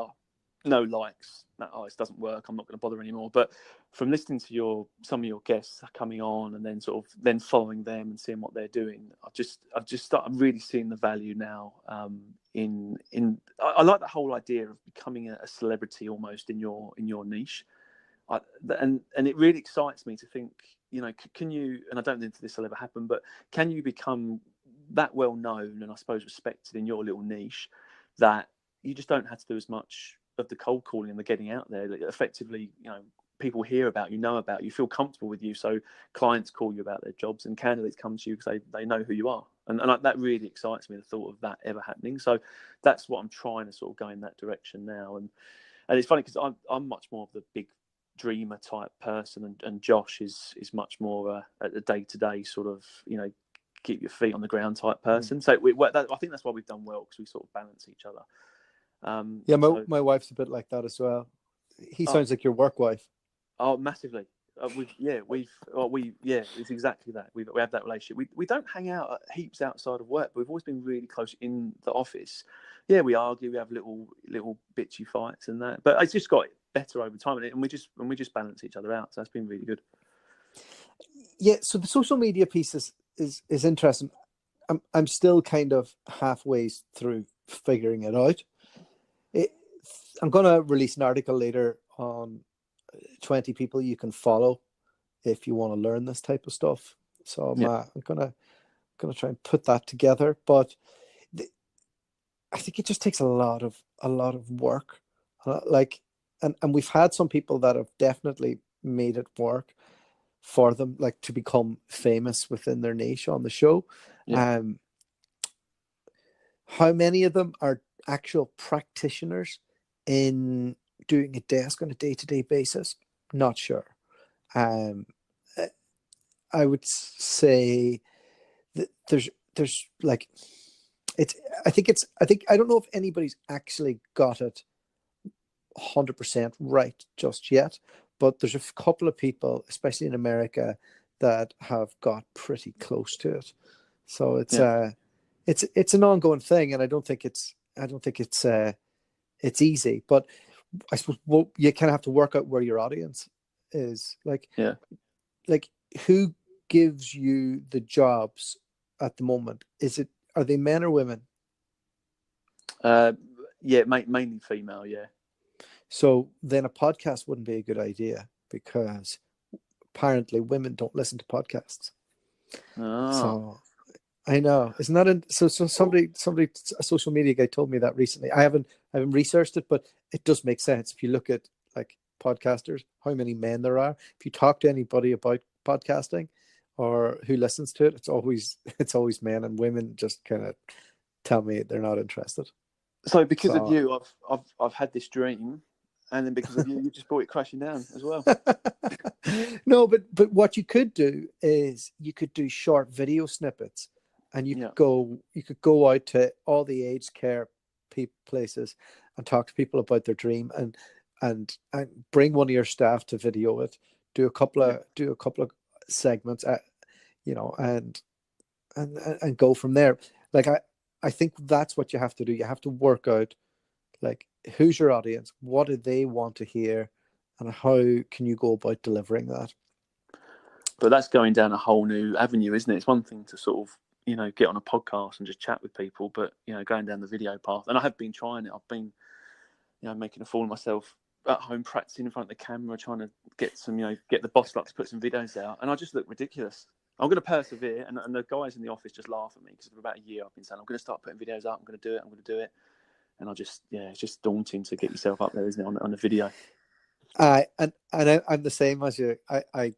no likes, this doesn't work, I'm not going to bother anymore. But from listening to some of your guests coming on and then following them and seeing what they're doing, I've just started really seeing the value now. I like the whole idea of becoming a celebrity almost in your niche. And it really excites me to think, can you, and I don't think this will ever happen, but can you become that well known and I suppose respected in your little niche that you just don't have to do as much of the cold calling and the getting out there. Effectively, people hear about you, know about you, feel comfortable with you, so clients call you about their jobs and candidates come to you because they know who you are, and that really excites me, the thought of that ever happening. So that's what I'm trying to sort of go in that direction now. And it's funny because I'm much more of the big dreamer type person, and Josh is much more a day-to-day sort of keep your feet on the ground type person. So I think that's why we've done well, because we sort of balance each other. My wife's a bit like that as well. He sounds like your work wife. Oh, massively. It's exactly that. We have that relationship. We don't hang out heaps outside of work, but we've always been really close in the office. Yeah, we argue, we have little bitchy fights and that, but it's just got better over time, and we just balance each other out. So that's been really good. Yeah. So the social media piece is interesting. I'm still kind of halfway through figuring it out. I'm going to release an article later on 20 people you can follow if you want to learn this type of stuff. So I'm gonna try and put that together. But I think it just takes a lot of work. And we've had some people that have definitely made it work for them, like to become famous within their niche on the show. Yeah. How many of them are actual practitioners in doing a desk on a day-to-day basis? Not sure. I would say that there's like I don't know if anybody's actually got it 100% right just yet, but there's a couple of people, especially in America, that have got pretty close to it. So it's an ongoing thing, and I don't think it's easy, but I suppose you kind of have to work out where your audience is. Like who gives you the jobs at the moment? Are they men or women? Mainly female. Yeah. So then a podcast wouldn't be a good idea, because apparently women don't listen to podcasts. Oh. So I know it's not so somebody, a social media guy told me that recently. I haven't researched it, but it does make sense if you look at like podcasters, how many men there are. If you talk to anybody about podcasting or who listens to it, it's always men, and women just kind of tell me they're not interested. So because of you, I've had this dream, and then because of you just brought it crashing down as well. No, but what you could do is you could do short video snippets, and you could go out to all the aged care places and talk to people about their dream, and bring one of your staff to video it. Do a couple of segments, and go from there. Like I think that's what you have to do. You have to work out, like, who's your audience, what do they want to hear, and how can you go about delivering that. But that's going down a whole new avenue, isn't it? It's one thing to sort of get on a podcast and just chat with people, but going down the video path, and I have been trying it. I've been making a fool of myself at home, practicing in front of the camera, trying to get some get the boss up to put some videos out, and I just look ridiculous. I'm going to persevere, and the guys in the office just laugh at me, because for about a year I've been saying I'm going to start putting videos up, I'm going to do it, and it's just daunting to get yourself up there, isn't it, on a video. And I'm the same as you. I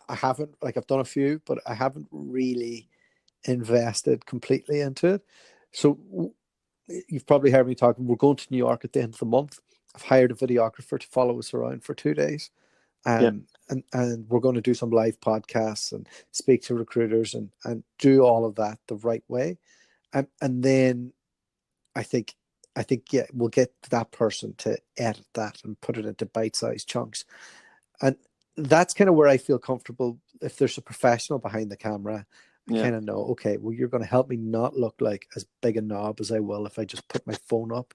haven't, like, I've done a few, but I haven't really invested completely into it. So you've probably heard me talking. We're going to New York at the end of the month. I've hired a videographer to follow us around for 2 days. And we're going to do some live podcasts and speak to recruiters and do all of that the right way. And then I think we'll get that person to edit that and put it into bite-sized chunks. And that's kind of where I feel comfortable. If there's a professional behind the camera, I kind of know, okay, well, you're going to help me not look like as big a knob as I will if I just put my phone up.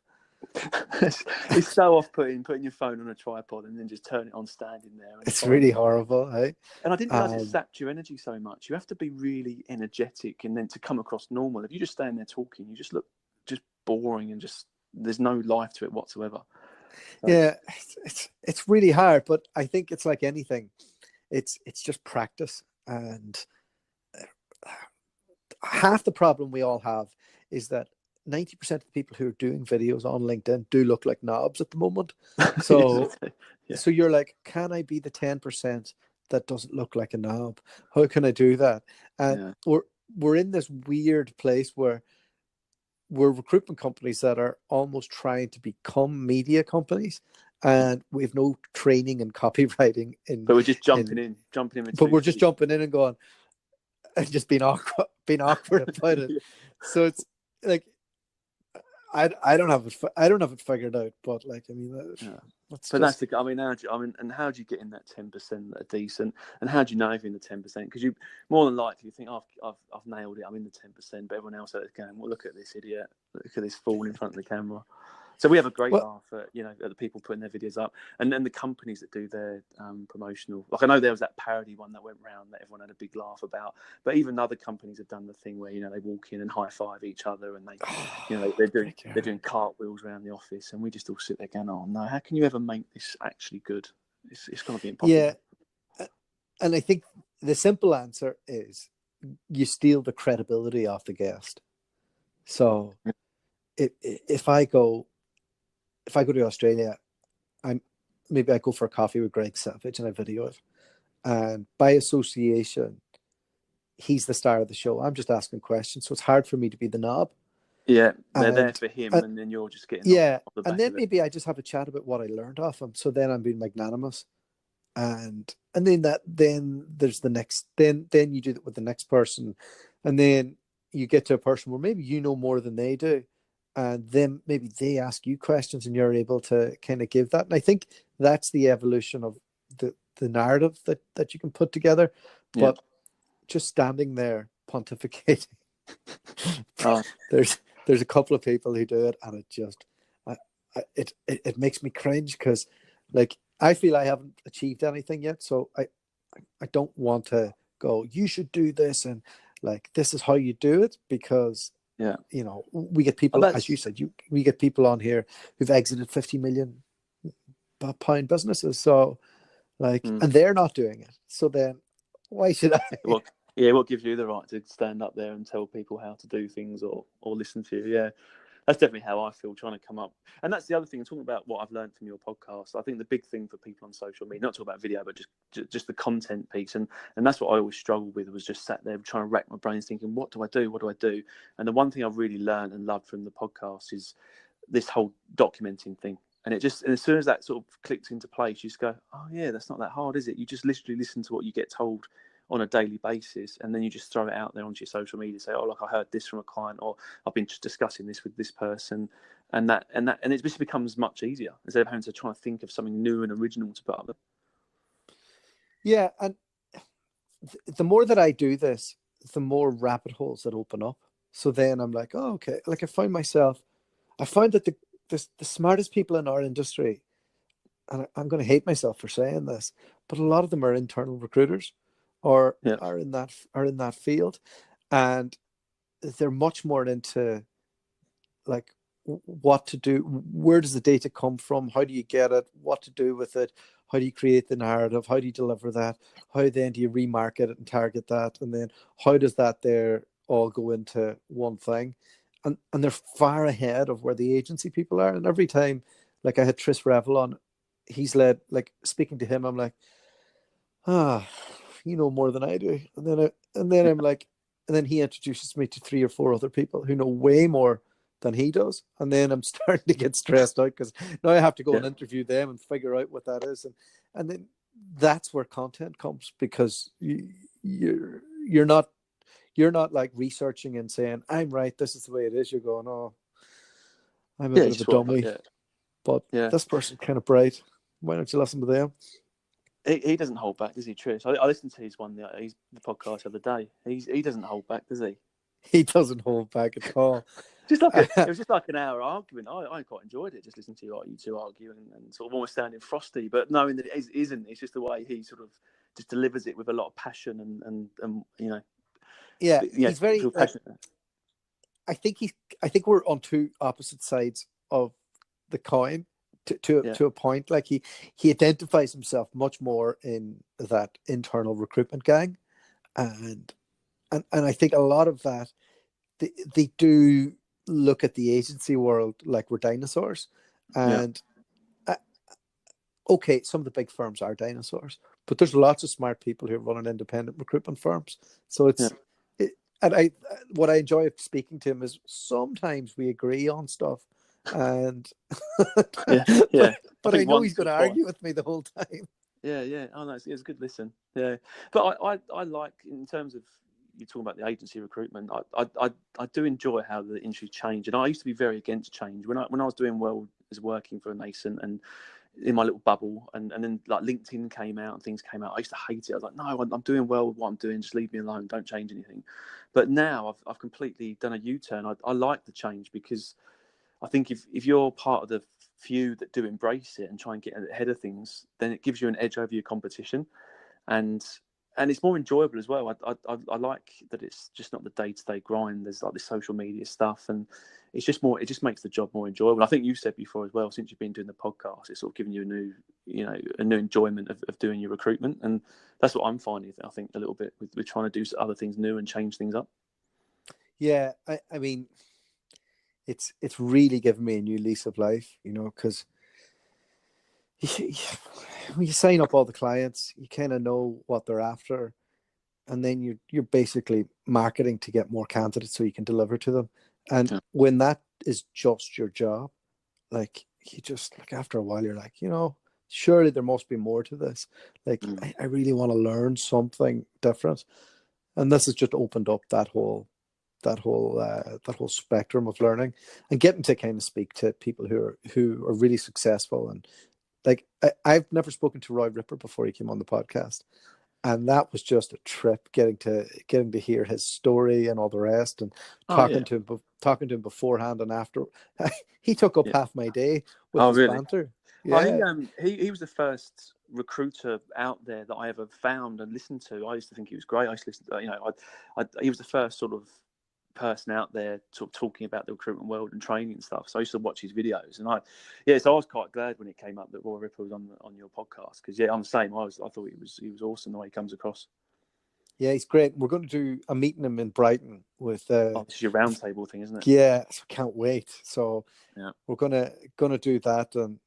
It's so off-putting, putting your phone on a tripod and then just turn it on standing there. It's really horrible, hey? And I didn't realize it sapped your energy so much. You have to be really energetic, and then to come across normal. If you just stand there talking, you just look just boring, and just there's no life to it whatsoever. Yeah, it's really hard, but I think it's like anything. It's just practice, and half the problem we all have is that 90% of the people who are doing videos on LinkedIn do look like knobs at the moment. So Yeah. so you're like, can I be the 10% that doesn't look like a knob? How can I do that? And we're in this weird place where we're recruitment companies that are almost trying to become media companies, and we have no training in copywriting but we're just jumping in with but 2 we're just feet. jumping in and going and just being awkward about it. So it's like I don't have it figured out, but like, I mean, that's the. I mean, how do you get in that 10% that are decent, and how do you know if you're in the 10%? Because you more than likely you think, oh, I've nailed it, I'm in the 10%, but everyone else is going, well, look at this idiot, look at this fool in front of the camera. So we have a great laugh at at the people putting their videos up, and then the companies that do their promotional. Like, I know there was that parody one that went round that everyone had a big laugh about, but even other companies have done the thing where they walk in and high five each other, and they're doing cartwheels around the office, and we just all sit there going, oh no, how can you ever make this actually good? It's going to be impossible. Yeah, and I think the simple answer is you steal the credibility off the guest. So if I go to Australia, I go for a coffee with Greg Savage and I video it, and by association, he's the star of the show. I'm just asking questions, so it's hard for me to be the knob. Yeah, they're there for him, and then you're just getting off the back and then of it. maybe I just have a chat about what I learned off him. So then I'm being magnanimous, and then there's the next. Then you do it with the next person, and then you get to a person where maybe you know more than they do, and then maybe they ask you questions, and you're able to kind of give that. And I think that's the evolution of the narrative that you can put together. But just standing there pontificating, there's a couple of people who do it, and it just it makes me cringe, because like I feel I haven't achieved anything yet, so I don't want to go, you should do this, and like, this is how you do it, because we get people, as you said, we get people on here who've exited 50 million pound businesses, so like, and they're not doing it, so then why should I? What gives you the right to stand up there and tell people how to do things, or listen to you? Yeah, that's definitely how I feel, trying to come up. And that's the other thing, talking about what I've learned from your podcast. I think the big thing for people on social media, not talk about video, but just the content piece. And that's what I always struggled with, was just sat there trying to rack my brains thinking, what do I do? What do I do? And the one thing I've really learned and loved from the podcast is this whole documenting thing. And and as soon as that sort of clicks into place, you just go, oh yeah, that's not that hard, is it? You just literally listen to what you get told on a daily basis, and then you just throw it out there onto your social media, say, oh, look, I heard this from a client, or I've been discussing this with this person, and it just becomes much easier instead of having to try and think of something new and original to put up there. Yeah, and the more that I do this, the more rabbit holes that open up. So then I'm like, oh, okay. Like, I find that the smartest people in our industry, and I'm going to hate myself for saying this, but a lot of them are internal recruiters, or are in that field, and they're much more into like what to do, where does the data come from, how do you get it, what to do with it, how do you create the narrative, how do you deliver that, how then do you remarket it and target that, and then how does that there all go into one thing, and they're far ahead of where the agency people are. And every time, like, I had Tris Revel on, he's led, like, speaking to him, I'm like, you know more than I do. And then I'm like, and then he introduces me to 3 or 4 other people who know way more than he does. And then I'm starting to get stressed out, because now I have to go and interview them and figure out what that is. And then that's where content comes, because you're not like researching and saying, I'm right, this is the way it is. You're going, oh, I'm a bit of a dummy. But this person's kind of bright. Why don't you listen to them? He doesn't hold back, does he, Trish? I listened to the podcast the other day. He doesn't hold back, does he? He doesn't hold back at all. It was just like an hour argument. I quite enjoyed it, just listening to you two argue and sort of almost sounding frosty, but knowing that it isn't. It's just the way he sort of just delivers it with a lot of passion and he's very passionate. I think we're on two opposite sides of the coin, to a point. Like he identifies himself much more in that internal recruitment gang, and I think a lot of that they do look at the agency world like we're dinosaurs, and uh, okay, some of the big firms are dinosaurs, but there's lots of smart people who are running independent recruitment firms. So and what I enjoy of speaking to him is sometimes we agree on stuff, and yeah. but I know he's going to argue with me the whole time. Yeah. Oh no, it's a good listen. Yeah, but I like, in terms of you talking about the agency recruitment, I do enjoy how the industry changed, and I used to be very against change when I was doing well as working for a nascent and in my little bubble, and then like LinkedIn came out and things came out. I used to hate it. I was like, no, I'm doing well with what I'm doing. Just leave me alone. Don't change anything. But now I've completely done a U-turn. I like the change, because I think if you're part of the few that do embrace it and try and get ahead of things, then it gives you an edge over your competition, and it's more enjoyable as well. I like that it's just not the day-to-day grind. There's like the social media stuff, and it's just more. It just makes the job more enjoyable. I think you said before as well, since you've been doing the podcast, it's sort of giving you a new enjoyment of doing your recruitment, and that's what I'm finding. I think a little bit with trying to do other things new and change things up. Yeah, I mean, it's really given me a new lease of life, because when you sign up all the clients, you kind of know what they're after, and then you're basically marketing to get more candidates so you can deliver to them. And when that is just your job, like you just like after a while, you're like, surely there must be more to this. Like I really want to learn something different, and this has just opened up that whole spectrum of learning, and getting to kind of speak to people who are really successful. And like I've never spoken to Roy Ripper before he came on the podcast, and that was just a trip getting to hear his story and all the rest, and talking to him beforehand and after. He took up half my day with his banter. Yeah. He was the first recruiter out there that I ever found and listened to. I used to think he was great. I used to listen to, he was the first sort of person out there talking about the recruitment world and training and stuff. So I used to watch his videos, and so I was quite glad when it came up that Roy Ripper was on your podcast, because I'm the same. I thought he was awesome the way he comes across. Yeah, he's great. We're going to do a meeting him in Brighton with this is your roundtable thing, isn't it? Yeah, so can't wait. So yeah, we're gonna do that, and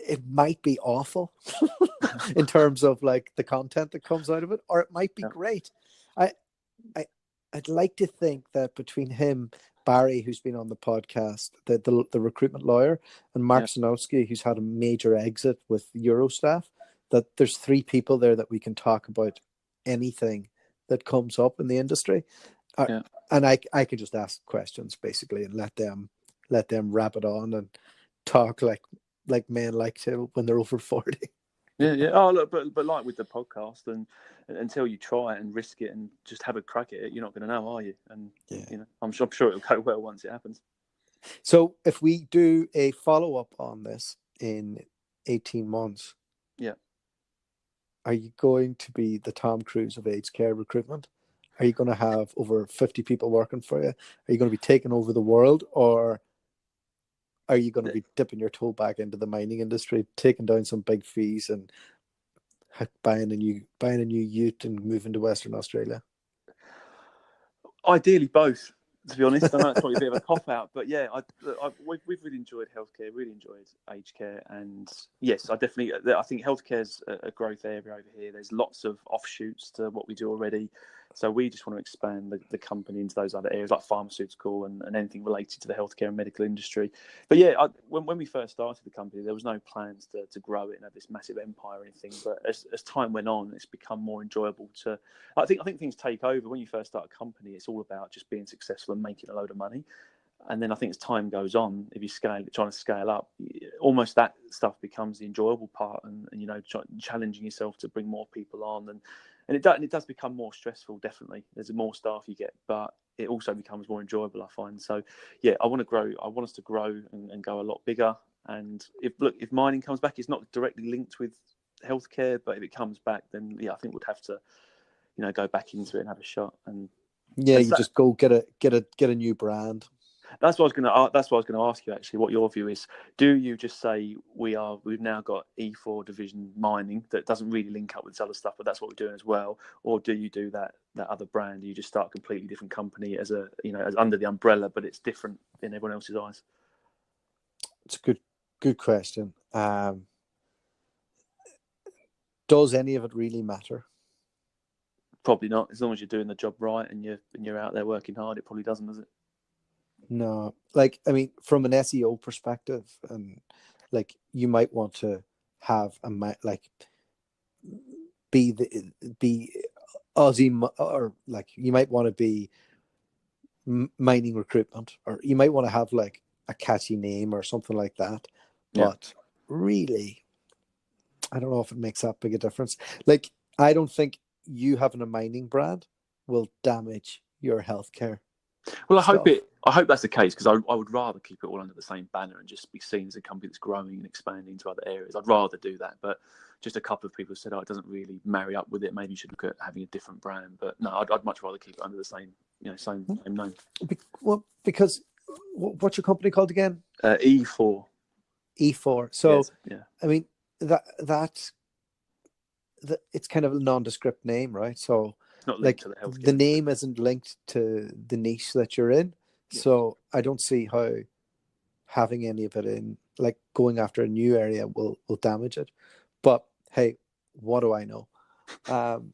it might be awful in terms of like the content that comes out of it, or it might be great. I'd like to think that between him, Barry, who's been on the podcast, the recruitment lawyer, and Mark Sanowski, who's had a major exit with Eurostaff, that there's 3 people there that we can talk about anything that comes up in the industry. And I could just ask questions basically and let them wrap it on and talk like men like to when they're over 40. Yeah. Oh, look, but like with the podcast, and until you try it and risk it and just have a crack at it, you're not going to know, are you? And I'm sure it'll go well once it happens. So if we do a follow up on this in 18 months, are you going to be the Tom Cruise of aged care recruitment? Are you going to have over 50 people working for you? Are you going to be taking over the world, or are you going to be dipping your toe back into the mining industry, taking down some big fees and buying a new ute and moving to Western Australia? Ideally, both. To be honest, I know it's probably a bit of a cop out, but yeah, we've really enjoyed healthcare, really enjoyed aged care, and yes, I think healthcare is a growth area over here. There's lots of offshoots to what we do already, so we just want to expand the company into those other areas like pharmaceutical and anything related to the healthcare and medical industry. But yeah, when we first started the company, there was no plans to grow it and have this massive empire or anything. But as time went on, it's become more enjoyable to. I think things take over. When you first start a company, it's all about just being successful and making a load of money. And then I think as time goes on, if you trying to scale up, almost that stuff becomes the enjoyable part, and challenging yourself to bring more people on, and it does become more stressful. Definitely, there's more staff you get, but it also becomes more enjoyable, I find. So yeah, I want to grow. I want us to grow and go a lot bigger. And if mining comes back, it's not directly linked with healthcare, but if it comes back, then I think we'd have to go back into it and have a shot. And you just go get a new brand. That's what I was going to. That's what I was going to ask you actually. What your view is? Do you just say we've now got E4 division mining that doesn't really link up with this other stuff, but that's what we're doing as well, or do you do that other brand? Do you just start a completely different company as under the umbrella, but it's different in everyone else's eyes? It's a good question. Does any of it really matter? Probably not. As long as you're doing the job right and you're out there working hard, it probably doesn't, does it? No, like, I mean, from an SEO perspective, like, you might want to have be Aussie, or like, you might want to be mining recruitment, or you might want to have like a catchy name or something like that. But really, I don't know if it makes that big a difference. Like, I don't think you having a mining brand will damage your healthcare. Well, I hope that's the case, because I would rather keep it all under the same banner and just be seen as a company that's growing and expanding to other areas. I'd rather do that. But just a couple of people have said, it doesn't really marry up with it. Maybe you should look at having a different brand. But no, I'd much rather keep it under the same name. Well, because what's your company called again? E4. E4. So, yes, yeah. I mean, that it's kind of a nondescript name, right? So it's not linked to the healthcare. The name isn't linked to the niche that you're in. Yes. So I don't see how having any of it in, like, going after a new area will damage it. But hey, what do I know? I'm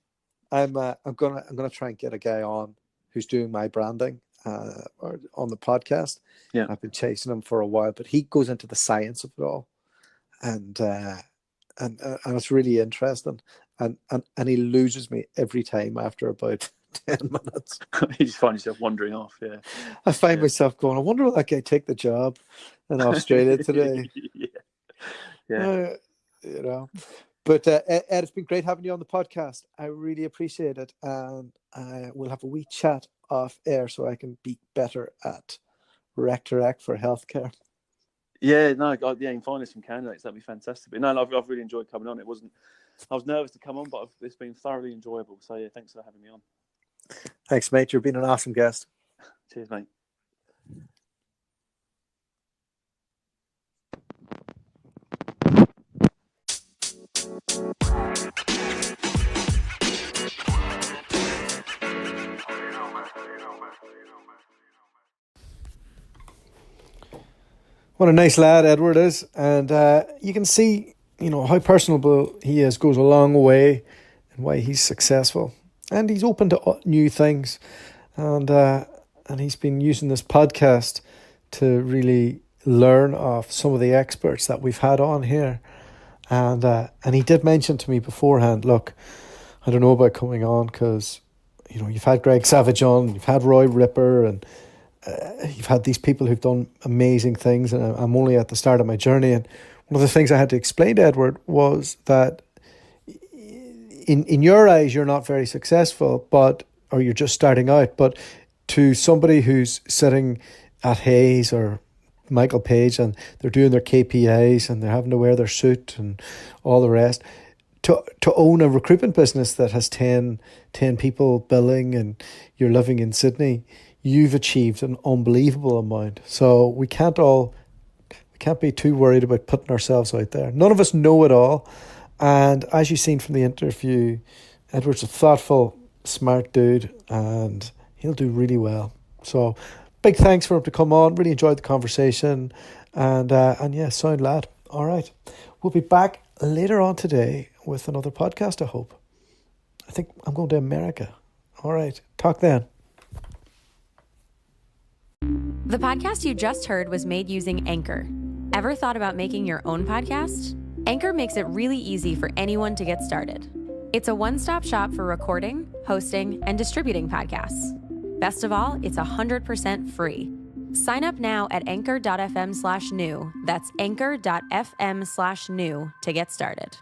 gonna try and get a guy on who's doing my branding or on the podcast. Yeah, I've been chasing him for a while, but he goes into the science of it all, and it's really interesting. And he loses me every time after about 10 minutes. You just find yourself wandering off. Yeah, I find myself going, I wonder will that guy take the job in Australia today? Yeah. But Ed, it's been great having you on the podcast. I really appreciate it, and we'll have a wee chat off air so I can be better at Rec Direct for healthcare. Yeah, no, and find us some candidates. That'd be fantastic. But no, I've really enjoyed coming on. I was nervous to come on, but it's been thoroughly enjoyable. So yeah, thanks for having me on. Thanks, mate. You've been an awesome guest. Cheers, mate. What a nice lad Edward is, and you can see, how personable he is. Goes a long way in why he's successful, and he's open to new things, and he's been using this podcast to really learn off some of the experts that we've had on here, and he did mention to me beforehand, look, I don't know about coming on because you've had Greg Savage on, you've had Roy Ripper, and you've had these people who've done amazing things, and I'm only at the start of my journey. And one of the things I had to explain to Edward was that in your eyes, you're not very successful, or you're just starting out. But to somebody who's sitting at Hayes or Michael Page and they're doing their KPIs and they're having to wear their suit and all the rest, to own a recruitment business that has 10 people billing and you're living in Sydney, you've achieved an unbelievable amount. So we can't be too worried about putting ourselves out there. None of us know it all. And as you've seen from the interview, Edward's a thoughtful, smart dude, and he'll do really well. So big thanks for him to come on. Really enjoyed the conversation. And yeah, sound lad. All right. We'll be back later on today with another podcast, I hope. I think I'm going to America. All right. Talk then. The podcast you just heard was made using Anchor. Ever thought about making your own podcast? Anchor makes it really easy for anyone to get started. It's a one-stop shop for recording, hosting, and distributing podcasts. Best of all, it's 100% free. Sign up now at anchor.fm/new. That's anchor.fm/new to get started.